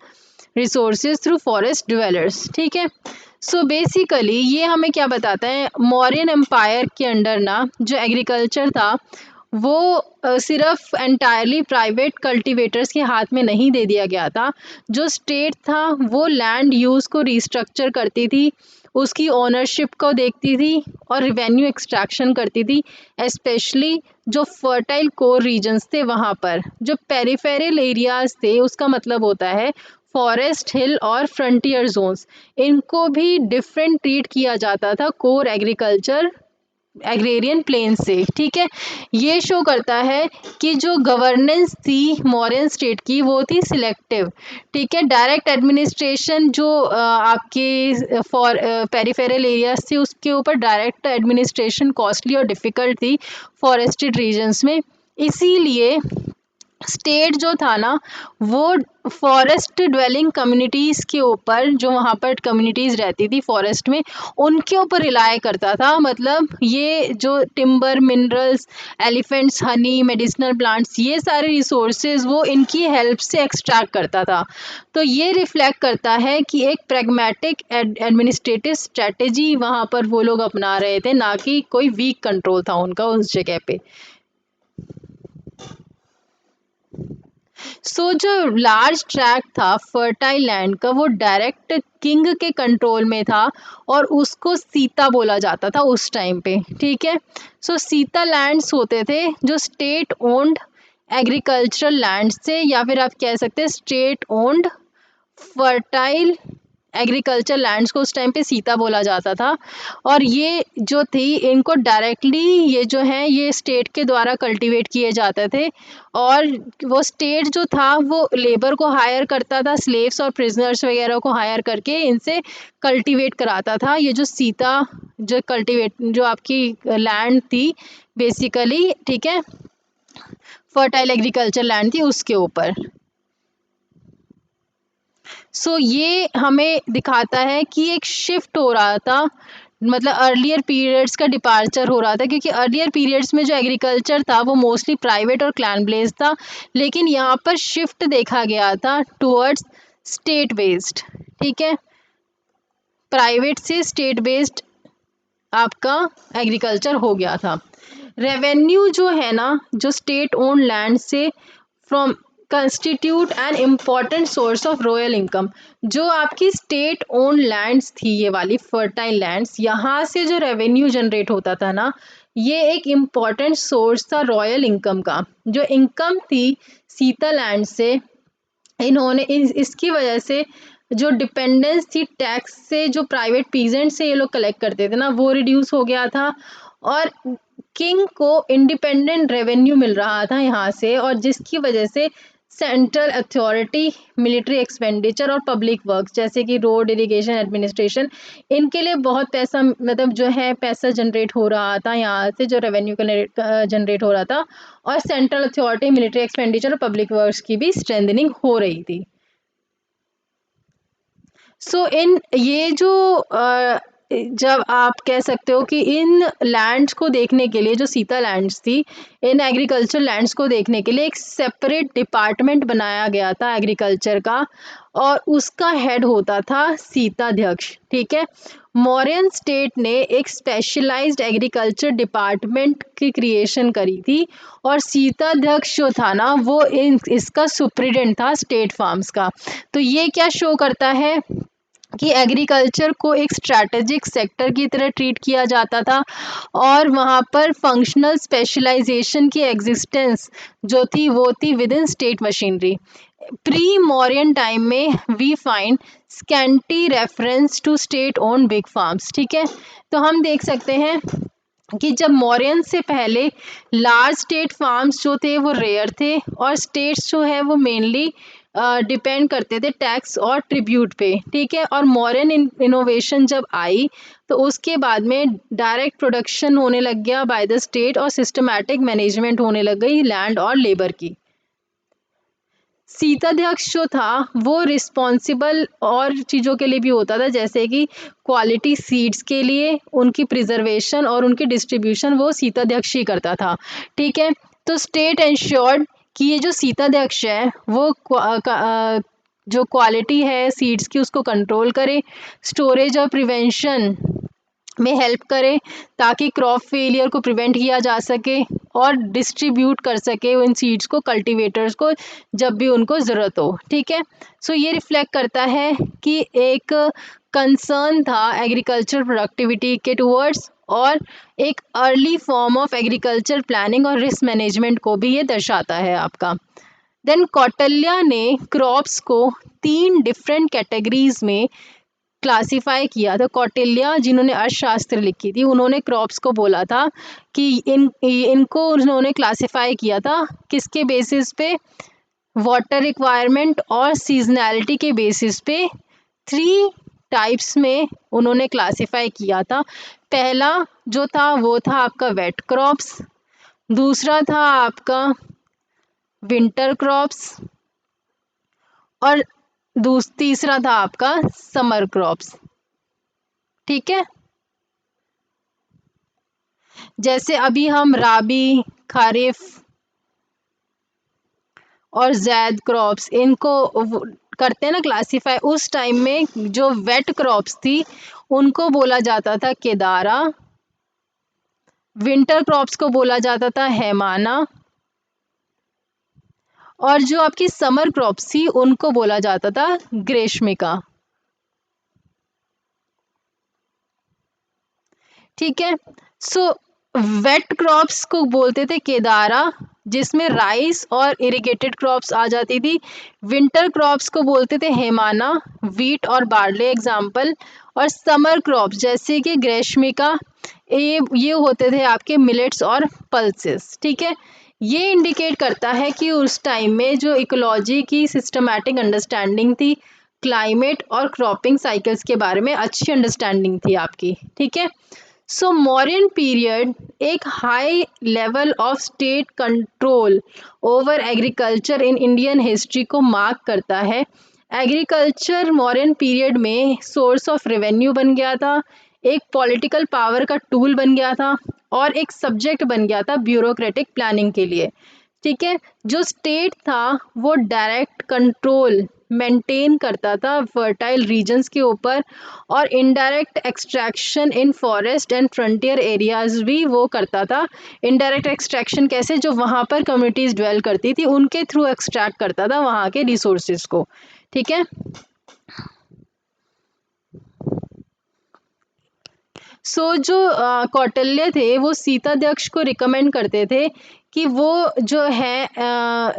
resources through forest dwellers. ठीक है. So basically ये हमें क्या बताता है, Mauryan empire के under ना जो एग्रीकल्चर था वो सिर्फ एंटायरली प्राइवेट कल्टीवेटर्स के हाथ में नहीं दे दिया गया था. जो स्टेट था वो लैंड यूज़ को रिस्ट्रक्चर करती थी, उसकी ओनरशिप को देखती थी और रिवेन्यू एक्सट्रैक्शन करती थी, स्पेशली जो फर्टाइल कोर रीजन्स थे वहाँ पर. जो पेरिफेरल एरियाज थे उसका मतलब होता है फॉरेस्ट, हिल और फ्रंटियर जोन्स, इनको भी डिफरेंट ट्रीट किया जाता था कोर एग्रीकल्चर एग्रेरियन प्लेन से. ठीक है. ये शो करता है कि जो गवर्नेंस थी मौर्यन स्टेट की वो थी सिलेक्टिव. ठीक है. डायरेक्ट एडमिनिस्ट्रेशन जो आपके फॉर पेरिफेरल एरियाज थी उसके ऊपर डायरेक्ट एडमिनिस्ट्रेशन कॉस्टली और डिफ़िकल्ट थी फॉरेस्टेड रीजन्स में. इसीलिए स्टेट जो था ना वो फॉरेस्ट ड्वेलिंग कम्युनिटीज़ के ऊपर, जो वहाँ पर कम्युनिटीज़ रहती थी फॉरेस्ट में, उनके ऊपर रिलाय करता था. मतलब ये जो timber, minerals, elephants, Honey, medicinal plants, ये सारे रिसोर्सेज वो इनकी हेल्प से एक्सट्रैक्ट करता था. तो ये रिफ्लेक्ट करता है कि एक प्रैग्मेटिक एडमिनिस्ट्रेटिव स्ट्रेटजी वहाँ पर वो लोग अपना रहे थे, ना कि कोई वीक कंट्रोल था उनका उस जगह पे. सो जो लार्ज ट्रैक्ट था फर्टाइल लैंड का वो डायरेक्ट किंग के कंट्रोल में था और उसको सीता बोला जाता था उस टाइम पे. ठीक है. सो सीता लैंड्स होते थे जो स्टेट ओन्ड एग्रीकल्चरल लैंड से, या फिर आप कह सकते हैं state owned fertile agriculture lands को उस टाइम पे सीता बोला जाता था. और ये जो थी इनको डायरेक्टली ये जो है ये स्टेट के द्वारा कल्टीवेट किए जाते थे. और वो स्टेट जो था वो लेबर को हायर करता था, स्लेव्स और प्रिजनर्स वगैरह को हायर करके इनसे कल्टीवेट कराता था. ये जो सीता जो कल्टीवेट जो आपकी लैंड थी बेसिकली, ठीक है, फर्टाइल एग्रीकल्चर लैंड थी उसके ऊपर. सो ये हमें दिखाता है कि एक शिफ्ट हो रहा था, मतलब अर्लियर पीरियड्स का डिपार्चर हो रहा था, क्योंकि अर्लियर पीरियड्स में जो एग्रीकल्चर था वो मोस्टली प्राइवेट और क्लैन बेस्ड था, लेकिन यहाँ पर शिफ्ट देखा गया था टुवर्ड्स स्टेट बेस्ड. ठीक है. प्राइवेट से स्टेट बेस्ड आपका एग्रीकल्चर हो गया था. रेवेन्यू जो है ना जो स्टेट ओन लैंड से from constitute an important source of royal income. जो आपकी स्टेट ओन लैंड्स थी ये वाली फर्टाइल लैंड्स, यहाँ से जो रेवेन्यू जनरेट होता था ना ये एक इम्पॉर्टेंट सोर्स था रॉयल इनकम का. जो इनकम थी सीता लैंड से इन्होंने इसकी वजह से जो डिपेंडेंस थी टैक्स से जो प्राइवेट पीजेंट से ये लोग कलेक्ट करते थे ना वो रिड्यूस हो गया था, और किंग को इंडिपेंडेंट रेवेन्यू मिल रहा था यहाँ से, और जिसकी वजह से सेंट्रल अथॉरिटी, मिलिट्री एक्सपेंडिचर और पब्लिक वर्क्स जैसे कि रोड, इरिगेशन, एडमिनिस्ट्रेशन, इनके लिए बहुत पैसा, मतलब जो है पैसा जनरेट हो रहा था यहाँ से, जो रेवेन्यू जनरेट हो रहा था. और सेंट्रल अथॉरिटी, मिलिट्री एक्सपेंडिचर और पब्लिक वर्क्स की भी स्ट्रेंथनिंग हो रही थी. सो इन ये जो जब आप कह सकते हो कि इन लैंड्स को देखने के लिए जो सीता लैंड्स थी, इन एग्रीकल्चर लैंड्स को देखने के लिए एक सेपरेट डिपार्टमेंट बनाया गया था एग्रीकल्चर का, और उसका हेड होता था सीताध्यक्ष. ठीक है. मौर्यन स्टेट ने एक स्पेशलाइज्ड एग्रीकल्चर डिपार्टमेंट की क्रिएशन करी थी, और सीताध्यक्ष जो था ना वो इसका सुप्रिटेंडेंट था स्टेट फार्म्स का. तो ये क्या शो करता है कि एग्रीकल्चर को एक स्ट्रैटेजिक सेक्टर की तरह ट्रीट किया जाता था, और वहाँ पर फंक्शनल स्पेशलाइजेशन की एग्जिस्टेंस जो थी वो थी within state machinery. Pre Mauryan time में we find scanty reference to state own big farms. ठीक है. तो हम देख सकते हैं कि जब मौर्यन से पहले लार्ज स्टेट फार्म्स जो थे वो रेयर थे, और स्टेट्स जो है वो मेनली डिपेंड करते थे टैक्स और ट्रिब्यूट पे. ठीक है. और मॉडर्न इनोवेशन जब आई तो उसके बाद में डायरेक्ट प्रोडक्शन होने लग गया बाय द स्टेट, और सिस्टमैटिक मैनेजमेंट होने लग गई लैंड और लेबर की. शीताध्यक्ष जो था वो रिस्पॉन्सिबल और चीज़ों के लिए भी होता था, जैसे कि क्वालिटी सीड्स के लिए, उनकी प्रिजर्वेशन और उनकी डिस्ट्रीब्यूशन वो शीताध्यक्ष ही करता था। ठीक है, तो स्टेट एंश्योर्ड कि ये जो शीताध्यक्ष है वो जो क्वालिटी है सीड्स की उसको कंट्रोल करे, स्टोरेज और प्रिवेंशन में हेल्प करे ताकि क्रॉप फेलियर को प्रिवेंट किया जा सके और डिस्ट्रीब्यूट कर सके उन सीड्स को कल्टीवेटर्स को जब भी उनको ज़रूरत हो। ठीक है, सो ये रिफ्लेक्ट करता है कि एक कंसर्न था एग्रीकल्चर प्रोडक्टिविटी के टूवर्ड्स और एक early form of agriculture planning और रिस्क मैनेजमेंट को भी ये दर्शाता है आपका। देन कौटिल्य ने क्रॉप्स को 3 डिफरेंट कैटेगरीज में क्लासिफाई किया था। कौटिल्य जिन्होंने अर्थशास्त्र लिखी थी उन्होंने क्रॉप्स को बोला था कि इनको उन्होंने क्लासिफाई किया था किसके बेसिस पे, वाटर रिक्वायरमेंट और सीजनैलिटी के बेसिस पे 3 टाइप्स में उन्होंने क्लासिफाई किया था। पहला जो था वो था आपका वेट क्रॉप्स, दूसरा था आपका विंटर क्रॉप्स और तीसरा था आपका समर क्रॉप्स। ठीक है, जैसे अभी हम राबी, खारिफ और जैद क्रॉप्स इनको करते हैं ना क्लासिफाई, उस टाइम में जो वेट क्रॉप्स थी उनको बोला जाता था केदारा, विंटर क्रॉप्स को बोला जाता था हैमाना और जो आपकी समर क्रॉप्स थी उनको बोला जाता था ग्रीष्मिका। ठीक है, सो वेट क्रॉप्स को बोलते थे केदारा जिसमें राइस और इरिगेटेड क्रॉप्स आ जाती थी। विंटर क्रॉप्स को बोलते थे हेमाना, वीट और बार्ले एग्जाम्पल। और समर क्रॉप्स जैसे कि ग्रीष्मिका ये होते थे आपके मिलेट्स और पल्सेस। ठीक है, ये इंडिकेट करता है कि उस टाइम में जो इकोलॉजी की सिस्टमैटिक अंडरस्टैंडिंग थी, क्लाइमेट और क्रॉपिंग साइकिल्स के बारे में अच्छी अंडरस्टैंडिंग थी आपकी। ठीक है, सो मौर्यन पीरियड एक high level of state control over agriculture in Indian history को मार्क करता है। एग्रीकल्चर मौर्यन पीरियड में सोर्स ऑफ रेवेन्यू बन गया था, एक पॉलिटिकल पावर का टूल बन गया था और एक सब्जेक्ट बन गया था ब्यूरोक्रेटिक प्लानिंग के लिए। ठीक है, जो स्टेट था वो डायरेक्ट कंट्रोल मेंटेन करता था फर्टाइल रीजन्स के ऊपर और indirect extraction in forest and frontier areas भी वो करता था। इनडायरेक्ट एक्सट्रैक्शन कैसे, जो वहाँ पर कम्युनिटीज़ ड्वेल करती थी उनके थ्रू एक्सट्रैक्ट करता था वहाँ के रिसोर्सेज को। ठीक है, जो कौटिल्य थे वो शीताध्यक्ष को रिकमेंड करते थे कि वो जो है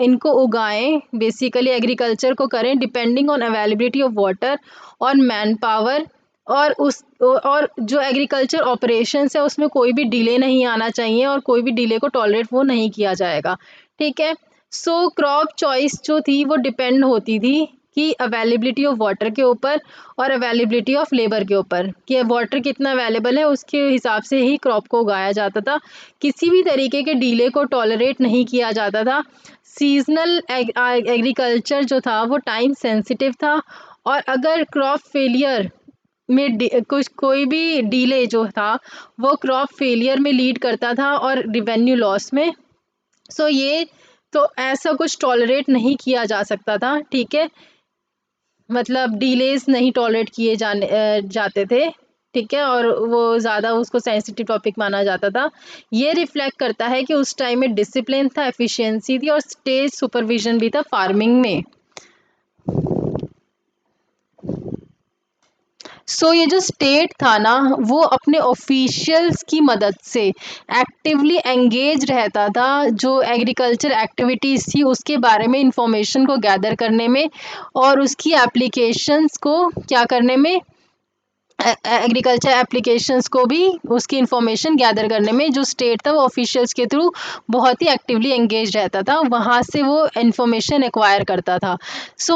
इनको उगाएं, बेसिकली एग्रीकल्चर को करें depending on availability of water और मैन पावर और जो एग्रीकल्चर ऑपरेशंस है उसमें कोई भी डिले नहीं आना चाहिए और कोई भी डिले को टॉलरेट वो नहीं किया जाएगा। ठीक है, सो क्रॉप चॉइस जो थी वो डिपेंड होती थी कि अवेलेबिलिटी ऑफ वाटर के ऊपर और अवेलेबिलिटी ऑफ लेबर के ऊपर, कि वाटर कितना अवेलेबल है उसके हिसाब से ही क्रॉप को उगाया जाता था। किसी भी तरीके के डीले को टॉलरेट नहीं किया जाता था। सीजनल एग्रीकल्चर जो था वो टाइम सेंसिटिव था और अगर क्रॉप फेलियर में कोई भी डीले जो था वो क्रॉप फेलियर में लीड करता था और रेवेन्यू लॉस में। ये तो ऐसा कुछ टॉलरेट नहीं किया जा सकता था। ठीक है, मतलब डिलेज नहीं टॉलरेट किए जाते थे। ठीक है, और वो ज़्यादा उसको सेंसिटिव टॉपिक माना जाता था। ये रिफ्लेक्ट करता है कि उस टाइम में डिसिप्लिन था, एफिशिएंसी थी और स्टेज सुपरविजन भी था फार्मिंग में। ये जो स्टेट था ना वो अपने ऑफिशियल्स की मदद से एक्टिवली एंगेज रहता था, जो एग्रीकल्चर एक्टिविटीज़ थी उसके बारे में इंफॉर्मेशन को गैदर करने में और उसकी एप्लीकेशंस को क्या करने में, एग्रीकल्चर एप्लीकेशंस को भी उसकी इंफॉर्मेशन गैदर करने में जो स्टेट था वो ऑफिशियल्स के थ्रू बहुत ही एक्टिवली एंगेज रहता था, वहाँ से वो इंफॉर्मेशन एक्वायर करता था।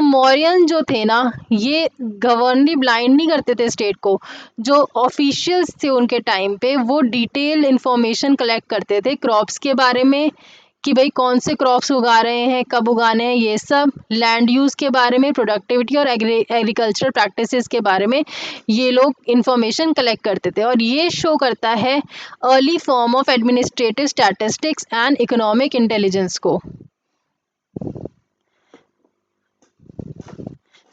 मौर्यन जो थे ना ये गवर्नली ब्लाइंड नहीं करते थे स्टेट को, जो ऑफिशियल्स थे उनके टाइम पे वो डिटेल इंफॉर्मेशन कलेक्ट करते थे क्रॉप्स के बारे में, कि भाई कौन से क्रॉप्स उगा रहे हैं, कब उगाने हैं, ये सब लैंड यूज़ के बारे में, प्रोडक्टिविटी और एग्रीकल्चरल प्रैक्टिसेस के बारे में ये लोग इंफॉर्मेशन कलेक्ट करते थे। और ये शो करता है early form of administrative statistics and economic intelligence को।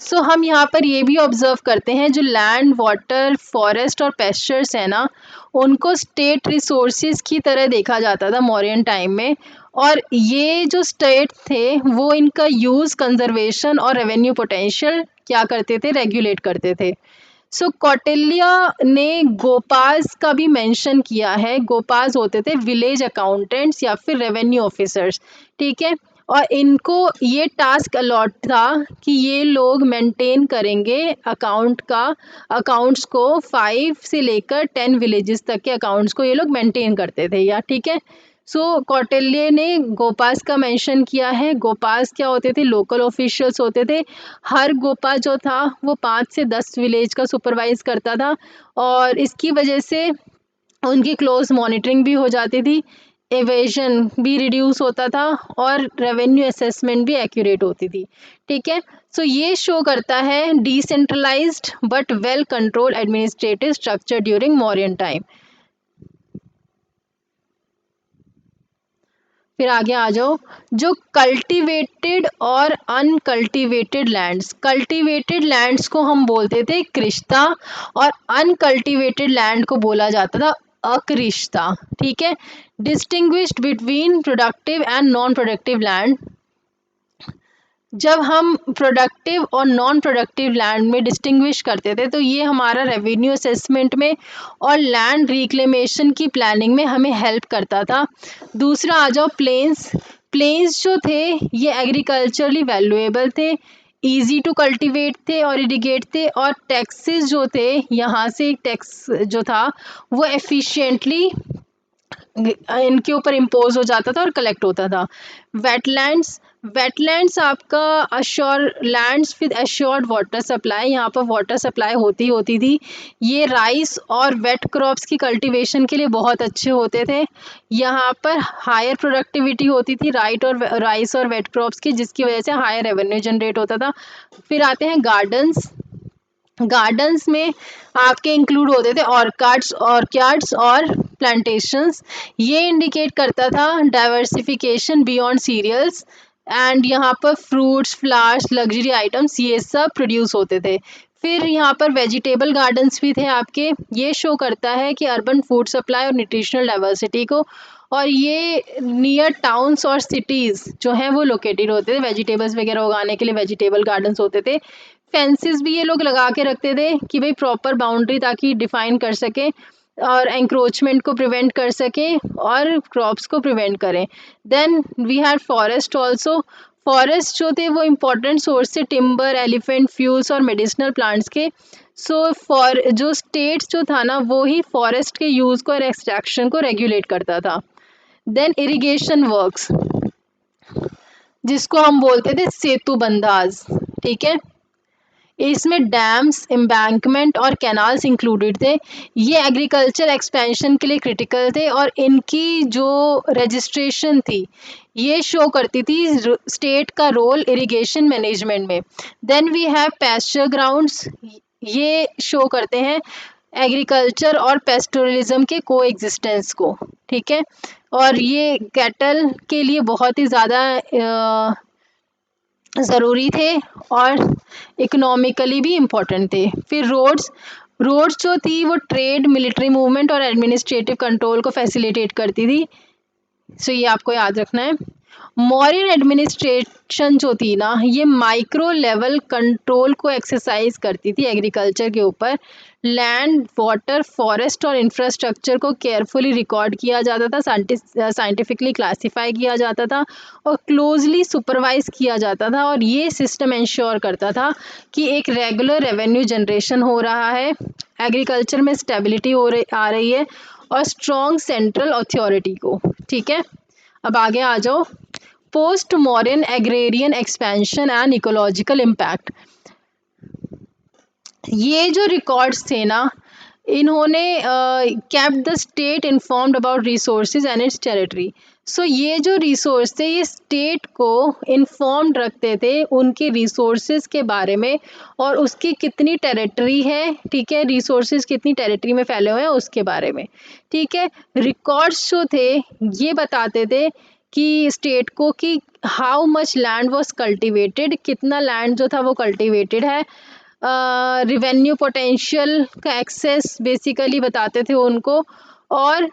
सो हम यहाँ पर ये भी ऑब्जर्व करते हैं जो लैंड, वाटर, फॉरेस्ट और पेस्चर्स है ना, उनको स्टेट रिसोर्सेज की तरह देखा जाता था मौर्यन टाइम में। और ये जो स्टेट थे वो इनका यूज़, कंजर्वेशन और रेवेन्यू पोटेंशियल क्या करते थे, रेगुलेट करते थे। सो कौटिल्य ने गोपास का भी मेंशन किया है। गोपास होते थे विलेज अकाउंटेंट्स या फिर रेवेन्यू ऑफिसर्स, ठीक है। और इनको ये टास्क अलॉट था कि ये लोग मेंटेन करेंगे अकाउंट्स को 5 से लेकर 10 विलेजेस तक के अकाउंट्स को ये लोग मेंटेन करते थे, या ठीक है। सो कौटिल्य ने गोपास का मेंशन किया है। गोपास क्या होते थे, लोकल ऑफिशियल्स होते थे। हर गोपा जो था वो 5 से 10 विलेज का सुपरवाइज करता था, और इसकी वजह से उनकी क्लोज मॉनिटरिंग भी हो जाती थी, एवेजन भी रिड्यूस होता था और रेवेन्यू असेसमेंट भी एक्यूरेट होती थी, ठीक है। सो ये शो करता है decentralized but well control administrative structure during Mauryan time. फिर आगे आ जाओ, जो कल्टीवेटेड और अनकल्टीवेटेड लैंड्स, कल्टीवेटेड लैंड्स को हम बोलते थे कृषता और अनकल्टीवेटेड लैंड को बोला जाता था अकृषता, ठीक है। Distinguished between productive and non productive land. जब हम प्रोडक्टिव और नॉन प्रोडक्टिव लैंड में डिस्टिंग्विश करते थे तो ये हमारा रेवेन्यू असेसमेंट में और लैंड रिक्लेमेशन की प्लानिंग में हमें हेल्प करता था। दूसरा आ जाओ प्लेन्स। प्लेन्स जो थे ये एग्रीकल्चरली वैल्यूएबल थे, ईजी टू कल्टीवेट थे और इरिगेट थे, और टैक्सेस जो थे यहाँ से टैक्स जो था वो एफिशिएंटली इनके ऊपर इम्पोज हो जाता था और कलेक्ट होता था। वेटलैंड्स, वेटलैंड्स आपका assure lands with assured water supply, यहाँ पर वाटर सप्लाई होती थी। ये राइस और वेट क्रॉप्स की कल्टीवेशन के लिए बहुत अच्छे होते थे। यहाँ पर हायर प्रोडक्टिविटी होती थी राइस और वेट क्रॉप्स की, जिसकी वजह से हायर रेवेन्यू जनरेट होता था। फिर आते हैं गार्डन्स। गार्डन्स में आपके इंक्लूड होते थे ऑर्किड्स और प्लांटेशंस। ये इंडिकेट करता था डाइवर्सिफिकेशन बियॉन्ड सीरियल्स, एंड यहाँ पर फ्रूट्स, फ्लावर्स, लग्जरी आइटम्स ये सब प्रोड्यूस होते थे। फिर यहाँ पर वेजिटेबल गार्डन्स भी थे आपके। ये शो करता है कि अर्बन फूड सप्लाई और न्यूट्रिशनल डाइवर्सिटी को, और ये नियर टाउन्स और सिटीज़ जो हैं वो लोकेटेड होते थे। वेजिटेबल्स वगैरह उगाने के लिए वेजिटेबल गार्डन्स होते थे। फेंसेस भी ये लोग लगा के रखते थे कि भाई प्रॉपर बाउंड्री ताकि डिफाइन कर सके और एंक्रोचमेंट को प्रिवेंट कर सके और क्रॉप्स को प्रिवेंट करें। Then we had forest also. Forest जो थे वो इम्पोर्टेंट सोर्स थे टिम्बर, एलिफेंट फ्यूल्स और मेडिसिनल प्लांट्स के। सो फॉर जो स्टेट्स जो था ना वो ही फॉरेस्ट के यूज़ को और एक्सट्रैक्शन को रेगुलेट करता था। देन इरिगेशन वर्क्स, जिसको हम बोलते थे सेतु बंधाज, ठीक है। इसमें डैम्स, एम्बैंकमेंट और कैनाल्स इंक्लूडेड थे। ये एग्रीकल्चर एक्सपेंशन के लिए क्रिटिकल थे और इनकी जो रजिस्ट्रेशन थी ये शो करती थी स्टेट का रोल इरिगेशन मैनेजमेंट में। Then we have pasture grounds. ये शो करते हैं एग्रीकल्चर और पेस्टोरलिज्म के को एग्जिस्टेंस को, ठीक है। और ये कैटल के लिए बहुत ही ज़्यादा ज़रूरी थे और इकोनॉमिकली भी इम्पोर्टेंट थे। फिर रोड्स जो थी वो ट्रेड, मिलिट्री मूवमेंट और एडमिनिस्ट्रेटिव कंट्रोल को फैसिलिटेट करती थी। सो ये आपको याद रखना है। मॉडर्न एडमिनिस्ट्रेशन जो थी ना ये माइक्रो लेवल कंट्रोल को एक्सरसाइज करती थी एग्रीकल्चर के ऊपर। लैंड, वाटर, फॉरेस्ट और इंफ्रास्ट्रक्चर को केयरफुली रिकॉर्ड किया जाता था, साइंटिफिकली क्लासिफाई किया जाता था और क्लोजली सुपरवाइज किया जाता था। और ये सिस्टम इंश्योर करता था कि एक रेगुलर रेवेन्यू जनरेशन हो रहा है, एग्रीकल्चर में स्टेबिलिटी आ रही है और स्ट्रॉन्ग सेंट्रल अथॉरिटी को, ठीक है। अब आगे आ जाओ, post modern agrarian expansion and ecological impact. ये जो रिकॉर्ड्स थे ना इन्होंने kept the state informed about resources and its territory. So ये जो रिसोर्स थे ये स्टेट को इन्फॉर्म्ड रखते थे उनके रिसोर्सेज के बारे में और उसकी कितनी टेरिटरी है, ठीक है, रिसोर्सेज कितनी टेरिटरी में फैले हुए हैं उसके बारे में, ठीक है। रिकॉर्ड्स जो थे ये बताते थे कि स्टेट को कि how much land was cultivated, कितना लैंड जो था वो कल्टिवेटेड है, रिवेन्यू पोटेंशियल का एक्सेस बेसिकली बताते थे उनको, और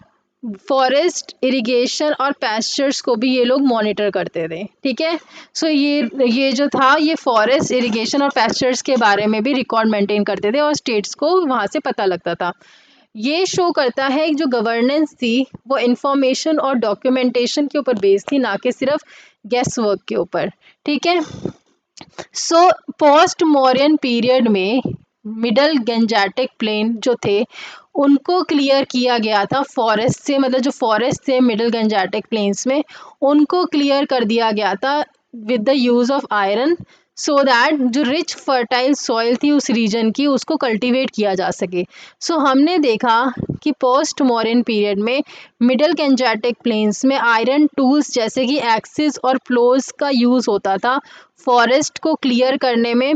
फॉरेस्ट इरिगेशन और पैस्चर्स को भी ये लोग मॉनिटर करते थे, ठीक है। सो ये जो था ये फॉरेस्ट इरिगेशन और पैस्चर्स के बारे में भी रिकॉर्ड मेंटेन करते थे और स्टेट्स को वहाँ से पता लगता था। ये शो करता है जो गवर्नेंस थी वो इंफॉर्मेशन और डॉक्यूमेंटेशन के ऊपर बेस्ड थी, ना कि सिर्फ गेस वर्क के ऊपर, ठीक है। सो पोस्ट मौर्यन पीरियड में मिडल गंजेटिक प्लेन जो थे उनको क्लियर किया गया था फॉरेस्ट से, मतलब जो फॉरेस्ट थे मिडल गंजेटिक प्लेन्स में उनको क्लियर कर दिया गया था with the use of iron, so that जो रिच फर्टाइल सॉइल थी उस रीजन की उसको कल्टीवेट किया जा सके। सो हमने देखा कि पोस्ट मॉडर्न पीरियड में मिडल गंजेटिक प्लेन्स में आयरन टूल्स जैसे कि एक्सिस और प्लोज का यूज़ होता था फॉरेस्ट को क्लियर करने में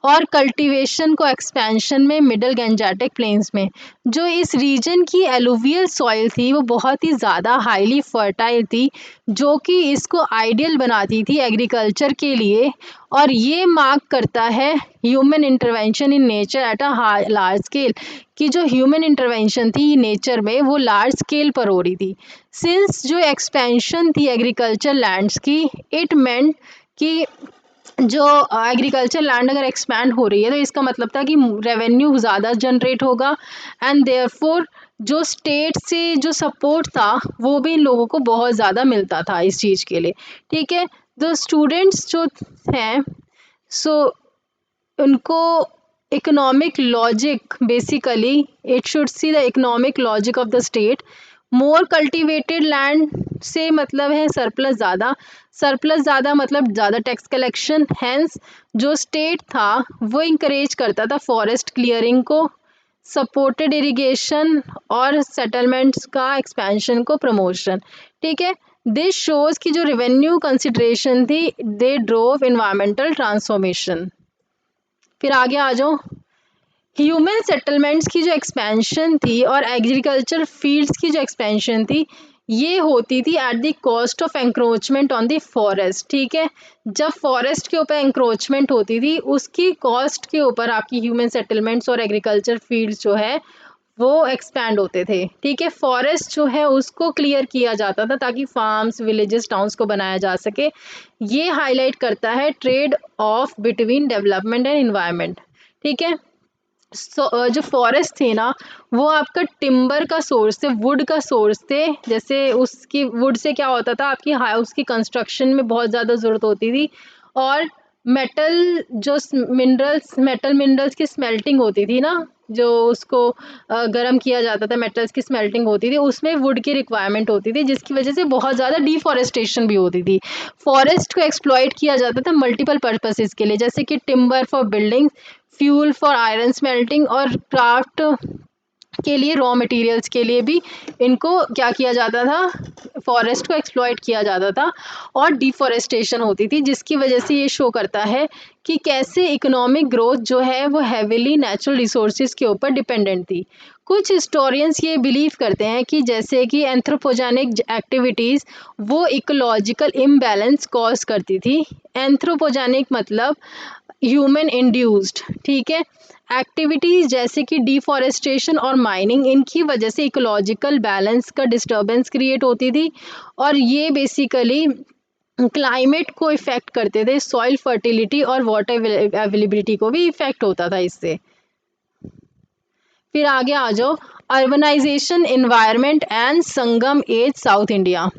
और कल्टीवेशन को एक्सपेंशन में मिडल गंजेटिक प्लेन्स में। जो इस रीजन की एलुवियल सॉइल थी वो बहुत ही ज़्यादा हाईली फर्टाइल थी जो कि इसको आइडियल बनाती थी एग्रीकल्चर के लिए, और ये मार्क करता है human intervention in nature at a large scale, कि जो ह्यूमन इंटरवेंशन थी नेचर में वो लार्ज स्केल पर हो रही थी। सिंस जो एक्सपेंशन थी एग्रीकल्चर लैंड्स की, इट मेंट कि जो एग्रीकल्चर लैंड अगर एक्सपैंड हो रही है तो इसका मतलब था कि रेवेन्यू ज़्यादा जनरेट होगा एंड देयरफॉर जो स्टेट से जो सपोर्ट था वो भी इन लोगों को बहुत ज़्यादा मिलता था इस चीज़ के लिए, ठीक है। जो स्टूडेंट्स जो हैं सो उनको economic logic basically it should see the economic logic of the state. More cultivated land से मतलब है सरप्लस ज़्यादा, सरप्लस ज़्यादा मतलब ज़्यादा टैक्स कलेक्शन, हैंस जो स्टेट था वो इंकरेज करता था फॉरेस्ट क्लियरिंग को, सपोर्टेड इरिगेशन और सेटलमेंट्स का एक्सपेंशन को प्रमोशन, ठीक है। दिस शोज की जो रेवेन्यू कंसिडरेशन थी दे ड्रोव इन्वायरमेंटल ट्रांसफॉर्मेशन। फिर आगे आ जाओ, ह्यूमन सेटलमेंट्स की जो एक्सपेंशन थी और एग्रीकल्चर फील्ड्स की जो एक्सपेंशन थी ये होती थी at the cost of encroachment on the forest, ठीक है। जब फॉरेस्ट के ऊपर एंक्रोचमेंट होती थी उसकी कॉस्ट के ऊपर आपकी ह्यूमन सेटलमेंट्स और एग्रीकल्चर फील्ड्स जो है वो एक्सपैंड होते थे, ठीक है। फॉरेस्ट जो है उसको क्लियर किया जाता था ताकि फार्म्स विलेजेस टाउन्स को बनाया जा सके। ये हाईलाइट करता है trade off between development and environment, ठीक है। जो फॉरेस्ट थे ना वो आपका टिम्बर का सोर्स थे, वुड का सोर्स थे। जैसे उसकी वुड से क्या होता था आपकी हाउस की कंस्ट्रक्शन में बहुत ज़्यादा ज़रूरत होती थी, और मेटल जो मेटल मिनरल्स की स्मेल्टिंग होती थी ना, जो उसको गर्म किया जाता था, मेटल्स की स्मेल्टिंग होती थी उसमें वुड की रिक्वायरमेंट होती थी जिसकी वजह से बहुत ज़्यादा डिफॉरेस्टेशन भी होती थी। फॉरेस्ट को एक्सप्लॉइट किया जाता था मल्टीपल पर्पसेस के लिए, जैसे कि timber for building, fuel for iron smelting और क्राफ्ट के लिए रॉ मटेरियल्स के लिए भी इनको क्या किया जाता था, फॉरेस्ट को एक्सप्लॉइट किया जाता था और डिफॉरेस्टेशन होती थी, जिसकी वजह से ये शो करता है कि कैसे इकोनॉमिक ग्रोथ जो है वो हैविली नेचुरल रिसोर्सेज के ऊपर डिपेंडेंट थी। कुछ हिस्टोरियंस ये बिलीव करते हैं कि जैसे कि एंथ्रोपोजेनिक एक्टिविटीज़ वो इकोलॉजिकल इम्बैलेंस कॉज करती थी। एंथ्रोपोजेनिक मतलब ह्यूमन इंड्यूस्ड, ठीक है। एक्टिविटीज़ जैसे कि डिफॉरेस्टेशन और माइनिंग इनकी वजह से इकोलॉजिकल बैलेंस का डिस्टर्बेंस क्रिएट होती थी और ये बेसिकली क्लाइमेट को इफ़ेक्ट करते थे, सॉइल फर्टिलिटी और वाटर अवेलेबिलिटी को भी इफ़ेक्ट होता था इससे। फिर आगे आ जाओ, urbanization, environment and Sangam as south India.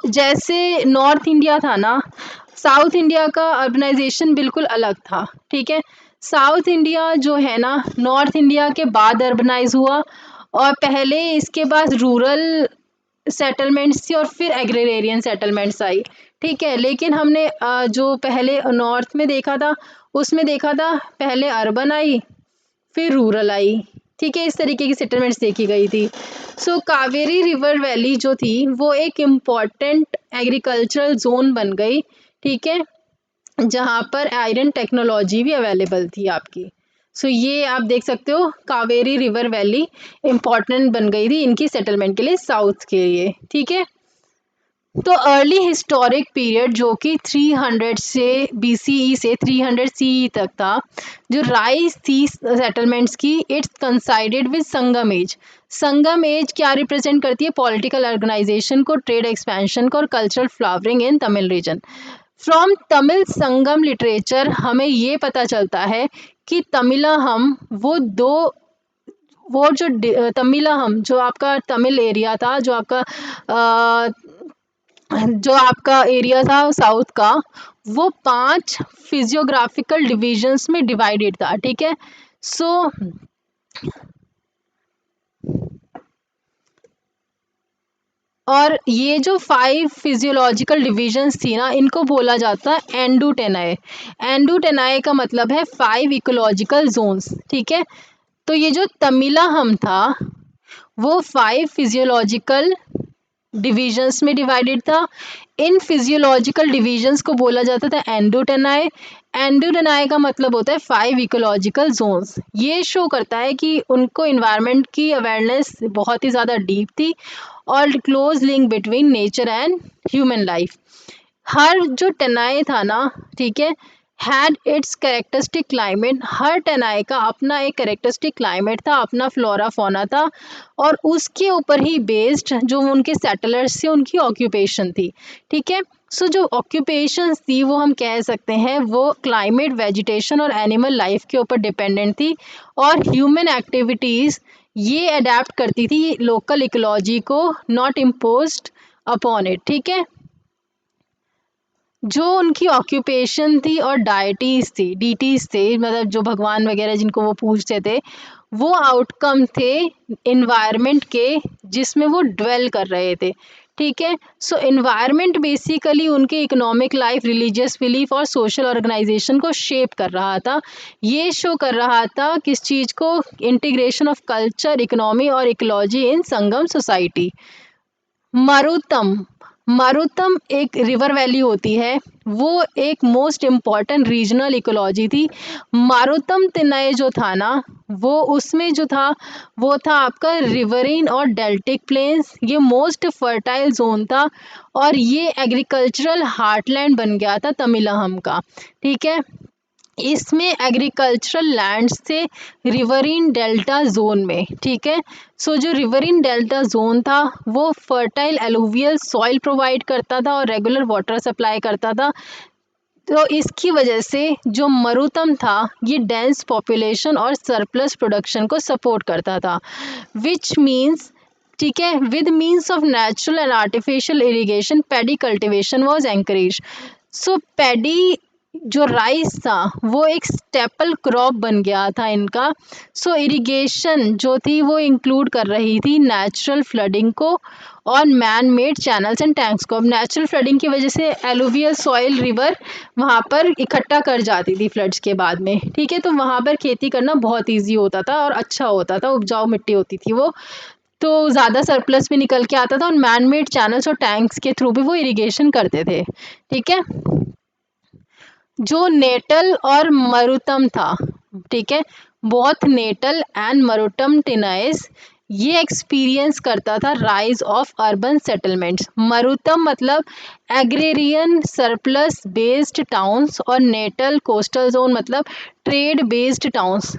जैसे नॉर्थ इंडिया था ना, साउथ इंडिया का अर्बनाइजेशन बिल्कुल अलग था, ठीक है। साउथ इंडिया जो है ना नॉर्थ इंडिया के बाद अर्बनाइज हुआ, और पहले इसके बाद रूरल सेटलमेंट्स थी और फिर एग्रेरियन सेटलमेंट्स आई, ठीक है। लेकिन हमने जो पहले नॉर्थ में देखा था उसमें देखा था पहले अर्बन आई फिर रूरल आई, ठीक है, इस तरीके की सेटलमेंट्स देखी गई थी। सो कावेरी रिवर वैली जो थी वो एक इम्पॉर्टेंट एग्रीकल्चरल जोन बन गई, ठीक है, जहाँ पर आयरन टेक्नोलॉजी भी अवेलेबल थी आपकी। सो ये आप देख सकते हो कावेरी रिवर वैली इम्पॉर्टेंट बन गई थी इनकी सेटलमेंट के लिए, साउथ के लिए, ठीक है। तो अर्ली हिस्टोरिक पीरियड जो कि 300 से BCE से 300 CE तक था, जो राइज थी सेटलमेंट्स की, it's considered with Sangam age. Sangam age क्या रिप्रेजेंट करती है? पॉलिटिकल ऑर्गेनाइजेशन को, ट्रेड एक्सपेंशन को और cultural flowering in Tamil region. From Tamil Sangam literature हमें ये पता चलता है कि तमिलहम वो जो तमिलहम जो आपका तमिल एरिया था, जो आपका एरिया था साउथ का, वो 5 फिजियोग्राफिकल डिविजन्स में डिवाइडेड था, ठीक है। सो और ये जो 5 फिजियोलॉजिकल डिविजन्स थी ना, इनको बोला जाता है एंडोटेनाए। एंडोटेनाए का मतलब है 5 इकोलॉजिकल जोन्स, ठीक है। तो ये जो तमिलहम था वो 5 फिजियोलॉजिकल डिविजन्स में डिवाइडेड था। इन फिजियोलॉजिकल डिविजन्स को बोला जाता था एंडोटेनाए। एंडोटेनाए का मतलब होता है 5 इकोलॉजिकल जोन्स। ये शो करता है कि उनको इन्वायरमेंट की अवेयरनेस बहुत ही ज़्यादा डीप थी और close link between nature and human life. हर जो टेनाए था ना, ठीक है, हैड इट्स कैरेक्टरिस्टिक क्लाइमेट। हर टेनाए का अपना एक कैरेक्टरिस्टिक क्लाइमेट था, अपना फ्लोरा फोना था, और उसके ऊपर ही बेस्ड जो उनके सेटलर्स थे उनकी ऑक्यूपेशन थी, ठीक है। सो जो ऑक्यूपेशन थी वो हम कह सकते हैं वो क्लाइमेट, वेजिटेशन और एनिमल लाइफ के ऊपर डिपेंडेंट थी, और ह्यूमन एक्टिविटीज़ ये अडेप्ट करती थी लोकल इकोलॉजी को, नॉट इम्पोज्ड अपॉन इट, ठीक है। जो उनकी ऑक्यूपेशन थी और डायटीज थी, डीटीज थे, मतलब जो भगवान वगैरह जिनको वो पूजते थे, वो आउटकम थे इन्वायरमेंट के जिसमें वो ड्वेल कर रहे थे, ठीक है। सो इन्वायरमेंट बेसिकली उनके इकोनॉमिक लाइफ, रिलीजियस बिलीफ और सोशल ऑर्गेनाइजेशन को शेप कर रहा था। ये शो कर रहा था किस चीज़ को? इंटीग्रेशन ऑफ कल्चर, इकोनॉमी और इकोलॉजी इन संगम सोसाइटी। मारुतम, मारुतम एक रिवर वैली होती है, वो एक मोस्ट इम्पॉर्टेंट रीजनल इकोलॉजी थी। मारुतम तिनय जो था ना, वो उसमें जो था वो था आपका रिवरीन और डेल्टिक प्लेन्स। ये मोस्ट फर्टाइल जोन था और ये एग्रीकल्चरल हार्टलैंड बन गया था तमिलहम का, ठीक है। इसमें एग्रीकल्चरल लैंड्स थे रिवरीन डेल्टा जोन में, ठीक है। सो जो रिवरीन डेल्टा जोन था वो फर्टाइल एलुवियल सॉइल प्रोवाइड करता था और रेगुलर वाटर सप्लाई करता था। तो इसकी वजह से जो मरुतम था ये डेंस पॉपुलेशन और सरप्लस प्रोडक्शन को सपोर्ट करता था, विच मीन्स, ठीक है, with means of natural and artificial irrigation paddy cultivation was encourage. So paddy जो राइस था वो एक स्टेपल क्रॉप बन गया था इनका। सो इरिगेशन जो थी वो इंक्लूड कर रही थी नेचुरल फ्लडिंग को और man made channels and tanks को। अब नेचुरल फ्लडिंग की वजह से एलुवियल सॉइल रिवर वहाँ पर इकट्ठा कर जाती थी फ्लड्स के बाद में, ठीक है। तो वहाँ पर खेती करना बहुत ईजी होता था और अच्छा होता था, उपजाऊ मिट्टी होती थी वो, तो ज़्यादा सरप्लस भी निकल के आता था और मैन मेड चैनल्स और टैंक्स के थ्रू भी वो इरिगेशन करते थे, ठीक है। जो नेटल और मरुतम था, ठीक है, बोथ नेटल एंड मरुतम टिनाइस, ये एक्सपीरियंस करता था राइज ऑफ अर्बन सेटलमेंट्स। मरुतम मतलब एग्रेरियन सरप्लस बेस्ड टाउन्स और नेटल कोस्टल जोन मतलब ट्रेड बेस्ड टाउन्स।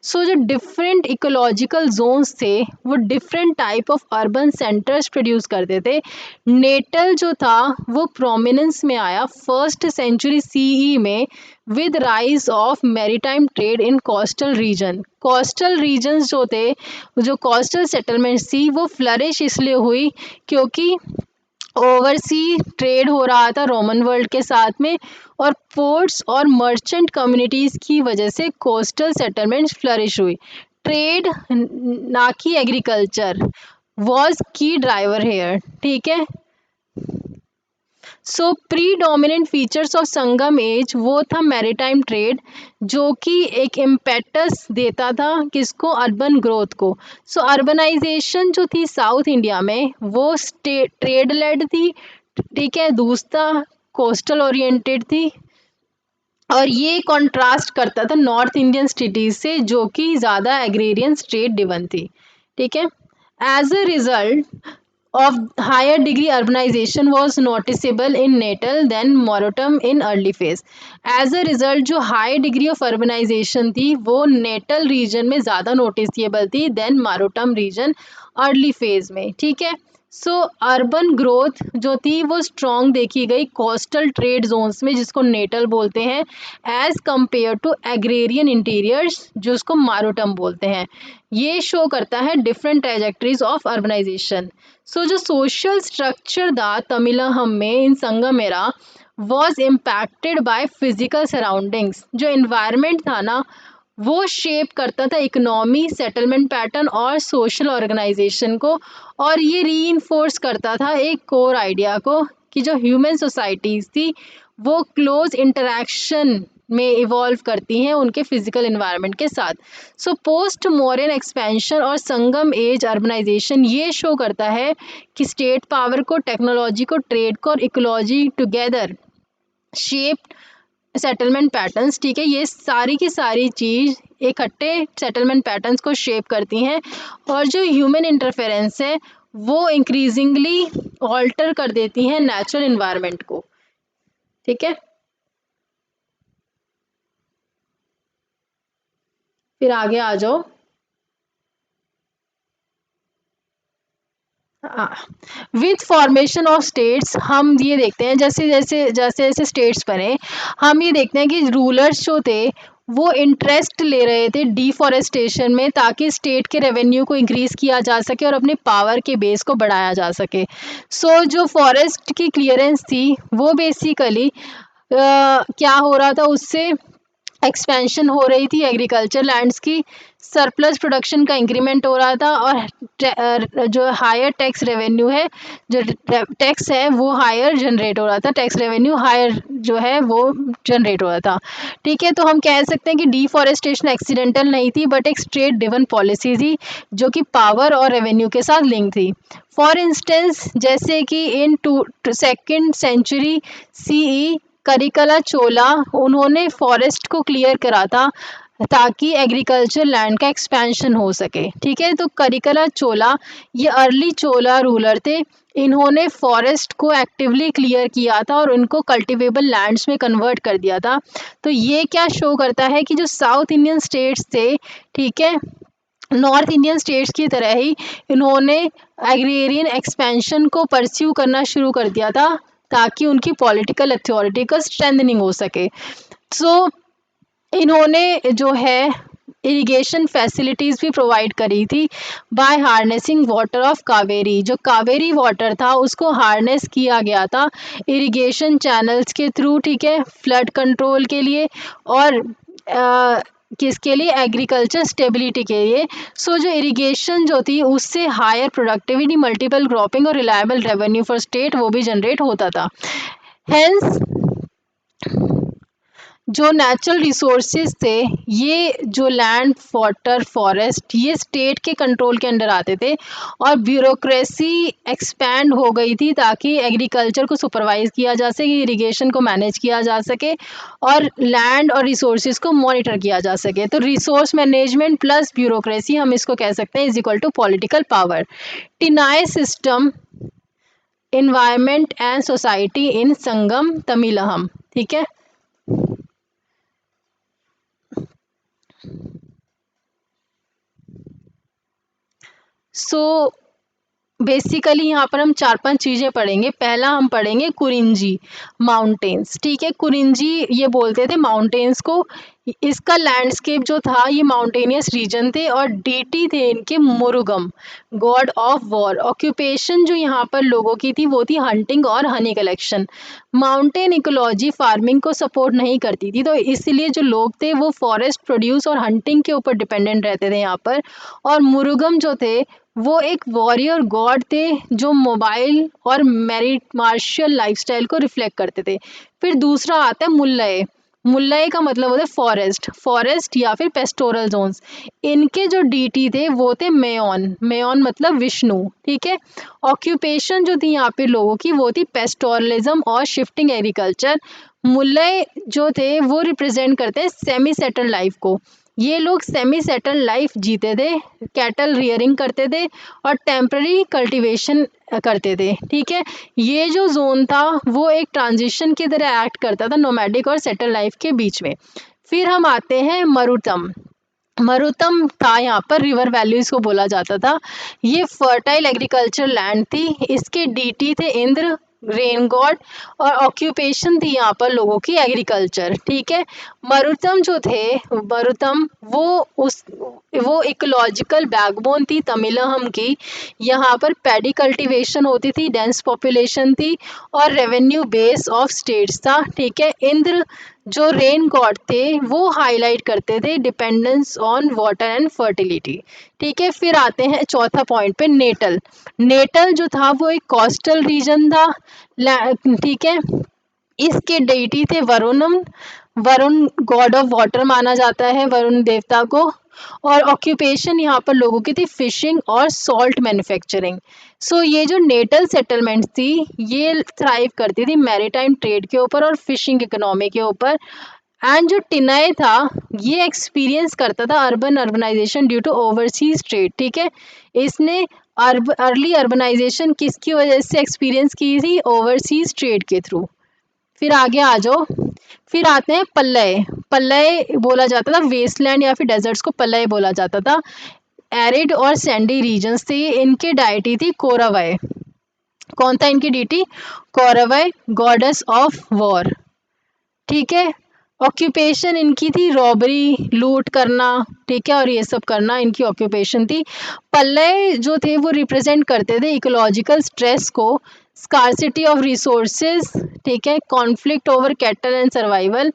सो जो डिफरेंट इकोलॉजिकल जोन्स थे वो different type of urban centres produce करते थे। नेटल जो था वो प्रोमिनेंस में आया 1st सेंचुरी CE में with rise of maritime trade in coastal region. Coastal regions जो थे, जो कोस्टल सेटलमेंट्स थी, वो फ्लरिश इसलिए हुई क्योंकि ओवरसी ट्रेड हो रहा था रोमन वर्ल्ड के साथ में, और पोर्ट्स और मर्चेंट कम्युनिटीज़ की वजह से कोस्टल सेटलमेंट्स फ्लरिश हुई। ट्रेड ना कि एग्रीकल्चर वॉज की ड्राइवर हेयर, ठीक है। So predominant features of Sangam age वो था मैरीटाइम ट्रेड, जो कि एक इम्पेटस देता था किसको, अर्बन ग्रोथ को। सो अर्बनाइजेशन जो थी साउथ इंडिया में वो ट्रेड लेड थी, ठीक है, दूसरा कोस्टल ओरिएंटेड थी, और ये कॉन्ट्रास्ट करता था नॉर्थ इंडियन सिटीज से जो कि ज़्यादा एग्रेरियन स्टेट डिवन थी, ठीक है। As a result of higher degree urbanization was noticeable in Natal than Moratom in early phase. As a result जो high degree of urbanization थी वो Natal region में ज़्यादा noticeable थी than Moratom region early phase में, ठीक है। सो urban growth जो थी वो स्ट्रॉन्ग देखी गई कोस्टल ट्रेड जोन्स में जिसको नेटल बोलते हैं, as compare to agrarian interiors जो उसको मारोटम बोलते हैं। ये शो करता है different trajectories of urbanisation. So जो सोशल स्ट्रक्चर था तमिलहम में in Sangam era was impacted by physical surroundings. जो इन्वायरमेंट था ना वो शेप करता था इकोनॉमी, सेटलमेंट पैटर्न और सोशल ऑर्गेनाइजेशन को, और ये रीइंफोर्स करता था एक कोर आइडिया को कि जो ह्यूमन सोसाइटीज़ थी वो क्लोज इंटरेक्शन में इवॉल्व करती हैं उनके फिजिकल इन्वायरमेंट के साथ। सो पोस्ट मॉडर्न एक्सपेंशन और संगम एज अर्बनाइजेशन ये शो करता है कि स्टेट पावर को, टेक्नोलॉजी को, ट्रेड को और ecology together shape settlement patterns, ठीक है। ये सारी की सारी चीज़ इकट्ठे सेटलमेंट पैटर्न्स को शेप करती हैं, और जो ह्यूमन इंटरफेरेंस है वो इंक्रीजिंगली ऑल्टर कर देती हैं नेचुरल इन्वायरमेंट को, ठीक है। फिर आगे आ जाओ। विथ फॉर्मेशन ऑफ स्टेट्स हम ये देखते हैं जैसे जैसे जैसे जैसे स्टेट्स बने हम ये देखते हैं कि रूलर्स जो थे वो इंटरेस्ट ले रहे थे डिफॉरेस्टेशन में ताकि स्टेट के रेवेन्यू को इंक्रीज किया जा सके और अपने पावर के बेस को बढ़ाया जा सके। सो जो फॉरेस्ट की क्लियरेंस थी वो बेसिकली क्या हो रहा था, उससे एक्सपेंशन हो रही थी एग्रीकल्चर लैंड्स की, सरप्लस प्रोडक्शन का इंक्रीमेंट हो रहा था, और जो हायर टैक्स रेवेन्यू है, जो टैक्स है वो हायर जनरेट हो रहा था, टैक्स रेवेन्यू हायर जो है वो जनरेट हो रहा था, ठीक है। तो हम कह सकते हैं कि डिफॉरेस्टेशन एक्सीडेंटल नहीं थी बट एक स्टेट ड्रिवन पॉलिसी थी जो कि पावर और रेवेन्यू के साथ लिंक थी। फॉर इंस्टेंस जैसे कि in second century CE Karikala चोला उन्होंने फॉरेस्ट को क्लियर करा था ताकि एग्रीकल्चर लैंड का एक्सपेंशन हो सके, ठीक है। तो करिकला चोला ये अर्ली चोला रूलर थे, इन्होंने फॉरेस्ट को एक्टिवली क्लियर किया था और उनको कल्टिवेबल लैंड्स में कन्वर्ट कर दिया था। तो ये क्या शो करता है कि जो साउथ इंडियन स्टेट्स थे, ठीक है, नॉर्थ इंडियन स्टेट्स की तरह ही इन्होंने एग्रेरियन एक्सपेंशन को परस्यू करना शुरू कर दिया था ताकि उनकी पॉलिटिकल अथॉरिटी का स्ट्रेंथनिंग हो सके। सो इन्होंने जो है इरिगेशन फैसिलिटीज़ भी प्रोवाइड करी थी by harnessing water of Kaveri. जो कावेरी वाटर था उसको हार्नेस किया गया था इरिगेशन चैनल्स के थ्रू, ठीक है, फ्लड कंट्रोल के लिए और किसके लिए, एग्रीकल्चर स्टेबिलिटी के लिए। सो जो इरिगेशन जो थी उससे हायर प्रोडक्टिविटी, मल्टीपल क्रॉपिंग और रिलायबल रेवेन्यू फॉर स्टेट वो भी जनरेट होता था। हेंस जो नेचुरल रिसोर्सेज थे, ये जो लैंड, वाटर, फॉरेस्ट, ये स्टेट के कंट्रोल के अंडर आते थे और ब्यूरोक्रेसी एक्सपैंड हो गई थी ताकि एग्रीकल्चर को सुपरवाइज किया जा सके, इरिगेशन को मैनेज किया जा सके और लैंड और रिसोर्सेज को मॉनिटर किया जा सके। तो रिसोर्स मैनेजमेंट प्लस ब्यूरोक्रेसी हम इसको कह सकते हैं is equal to political power. Tinai system, environment and society in Sangam Tamilakam, ठीक है। सो बेसिकली यहाँ पर हम 4-5 चीज़ें पढ़ेंगे। पहला हम पढ़ेंगे कुरिंजी माउंटेन्स, ठीक है। कुरिंजी ये बोलते थे माउंटेन्स को, इसका लैंडस्केप जो था ये माउंटेनियस रीजन थे और डीटी थे इनके मुरुगम, गॉड ऑफ वॉर। ऑक्यूपेशन जो यहाँ पर लोगों की थी वो थी हंटिंग और Honey collection. Mountain ecology farming को सपोर्ट नहीं करती थी, तो इसलिए जो लोग थे वो फॉरेस्ट प्रोड्यूस और हंटिंग के ऊपर डिपेंडेंट रहते थे यहाँ पर। और मुरुगम जो थे वो एक वॉरियर गॉड थे जो मोबाइल और मेरिट मार्शियल लाइफस्टाइल को रिफ्लेक्ट करते थे। फिर दूसरा आता है मुल्लय। मुल्लय का मतलब होता है फॉरेस्ट, फॉरेस्ट या फिर पेस्टोरल जोन्स। इनके जो डीटी थे वो थे मेयोन, मेयोन मतलब विष्णु, ठीक है। ऑक्यूपेशन जो थी यहाँ पे लोगों की वो थी पेस्टोरलिज्म और शिफ्टिंग एग्रीकल्चर। मुल्लय जो थे वो रिप्रेजेंट करते हैं सेमी सेटल लाइफ को। ये लोग सेमी सेटल लाइफ जीते थे, कैटल रियरिंग करते थे और टेम्पररी कल्टीवेशन करते थे, ठीक है। ये जो जोन था वो एक ट्रांजिशन की तरह एक्ट करता था नोमैडिक और सेटल लाइफ के बीच में। फिर हम आते हैं मरुतम। मरुतम था यहाँ पर रिवर वैलीज को बोला जाता था। ये फर्टाइल एग्रीकल्चर लैंड थी। इसके डीटी थे इंद्र, रेन गॉड, और ऑक्यूपेशन थी यहाँ पर लोगों की एग्रीकल्चर, ठीक है। मरुतम जो थे, मरुतम वो इकोलॉजिकल बैकबोन थी तमिलहम की। यहाँ पर पैडी कल्टीवेशन होती थी, डेंस पॉपुलेशन थी और रेवेन्यू बेस ऑफ स्टेट्स था, ठीक है। इंद्र जो रेन गॉड थे वो हाईलाइट करते थे dependence on water and fertility, ठीक है। फिर आते हैं चौथा पॉइंट पे, नेटल। नेटल जो था वो एक कोस्टल रीजन था, ठीक है। इसके डेइटी थे वरुणम, वरुण गॉड ऑफ वाटर माना जाता है वरुण देवता को। और ऑक्यूपेशन यहाँ पर लोगों की थी फिशिंग और सॉल्ट मैन्युफैक्चरिंग। सो ये जो नेटल सेटलमेंट थी ये थ्राइव करती थी मैरीटाइम ट्रेड के ऊपर और फिशिंग इकोनॉमी के ऊपर। एंड जो टिनाई था ये एक्सपीरियंस करता था urbanization due to overseas trade, ठीक है। इसने अर्ली अर्बनाइजेशन किसकी वजह से एक्सपीरियंस की थी? ओवरसीज ट्रेड के थ्रू। फिर आगे आ जाओ। फिर आते हैं पल्लय। पल्लय बोला जाता था वेस्टलैंड या फिर डेजर्ट्स को पल्लय बोला जाता था। एरिड और सैंडी रीजन्स थे। इनके डायटी थी कोरावय। कौन था इनकी डीटी? कोरावय, गॉडेस ऑफ वॉर, ठीक है। ऑक्यूपेशन इनकी थी रॉबरी, लूट करना, ठीक है, और ये सब करना इनकी ऑक्यूपेशन थी। पल्लय जो थे वो रिप्रेजेंट करते थे इकोलॉजिकल स्ट्रेस को, स्कार्सिटी ऑफ रिसोर्सेज, ठीक है, conflict over cattle and survival.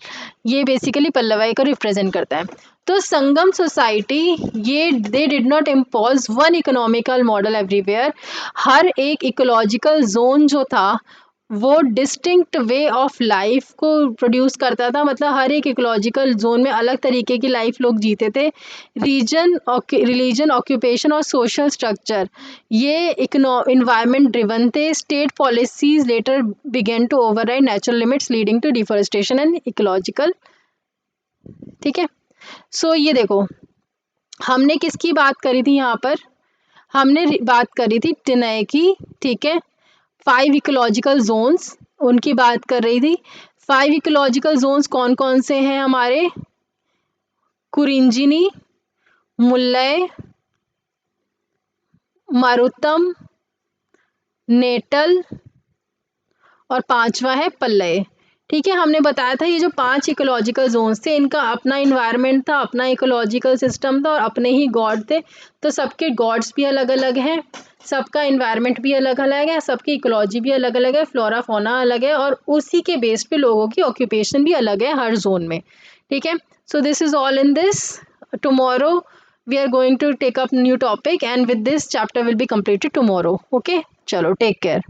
ये बेसिकली पल्लवाई को रिप्रेजेंट करता है। तो संगम सोसाइटी ये they did not impose one economical model everywhere. हर एक इकोलॉजिकल जोन जो था वो डिस्टिंक्ट वे ऑफ लाइफ को प्रोड्यूस करता था, मतलब हर एक इकोलॉजिकल जोन में अलग तरीके की लाइफ लोग जीते थे। रीजन, रिलीजन, ऑक्यूपेशन और सोशल स्ट्रक्चर ये इन्वायरमेंट ड्रिवन थे। State policies later began to override natural limits leading to deforestation and ecological, ठीक है। सो ये देखो हमने किसकी बात करी थी यहाँ पर? हमने बात करी थी टिनय की, ठीक है। 5 इकोलॉजिकल जोन्स उनकी बात कर रही थी। 5 इकोलॉजिकल जोन्स कौन कौन से हैं हमारे? कुरिंजिनी, मुल्लय, मारुतम, नेटल और 5वां है पल्लय, ठीक है। हमने बताया था ये जो 5 इकोलॉजिकल जोन्स थे इनका अपना इन्वायरमेंट था, अपना इकोलॉजिकल सिस्टम था और अपने ही गॉड थे। तो सबके गॉड्स भी अलग अलग हैं, सबका इन्वायरमेंट भी अलग अलग है, सबकी इकोलॉजी भी अलग अलग है, फ्लोरा फोना अलग है और उसी के बेस पे लोगों की ऑक्यूपेशन भी अलग है हर जोन में, ठीक है। So this is all in this. Tomorrow we are going to take up new topic and with this chapter will be completed tomorrow. Okay, chalo, take care.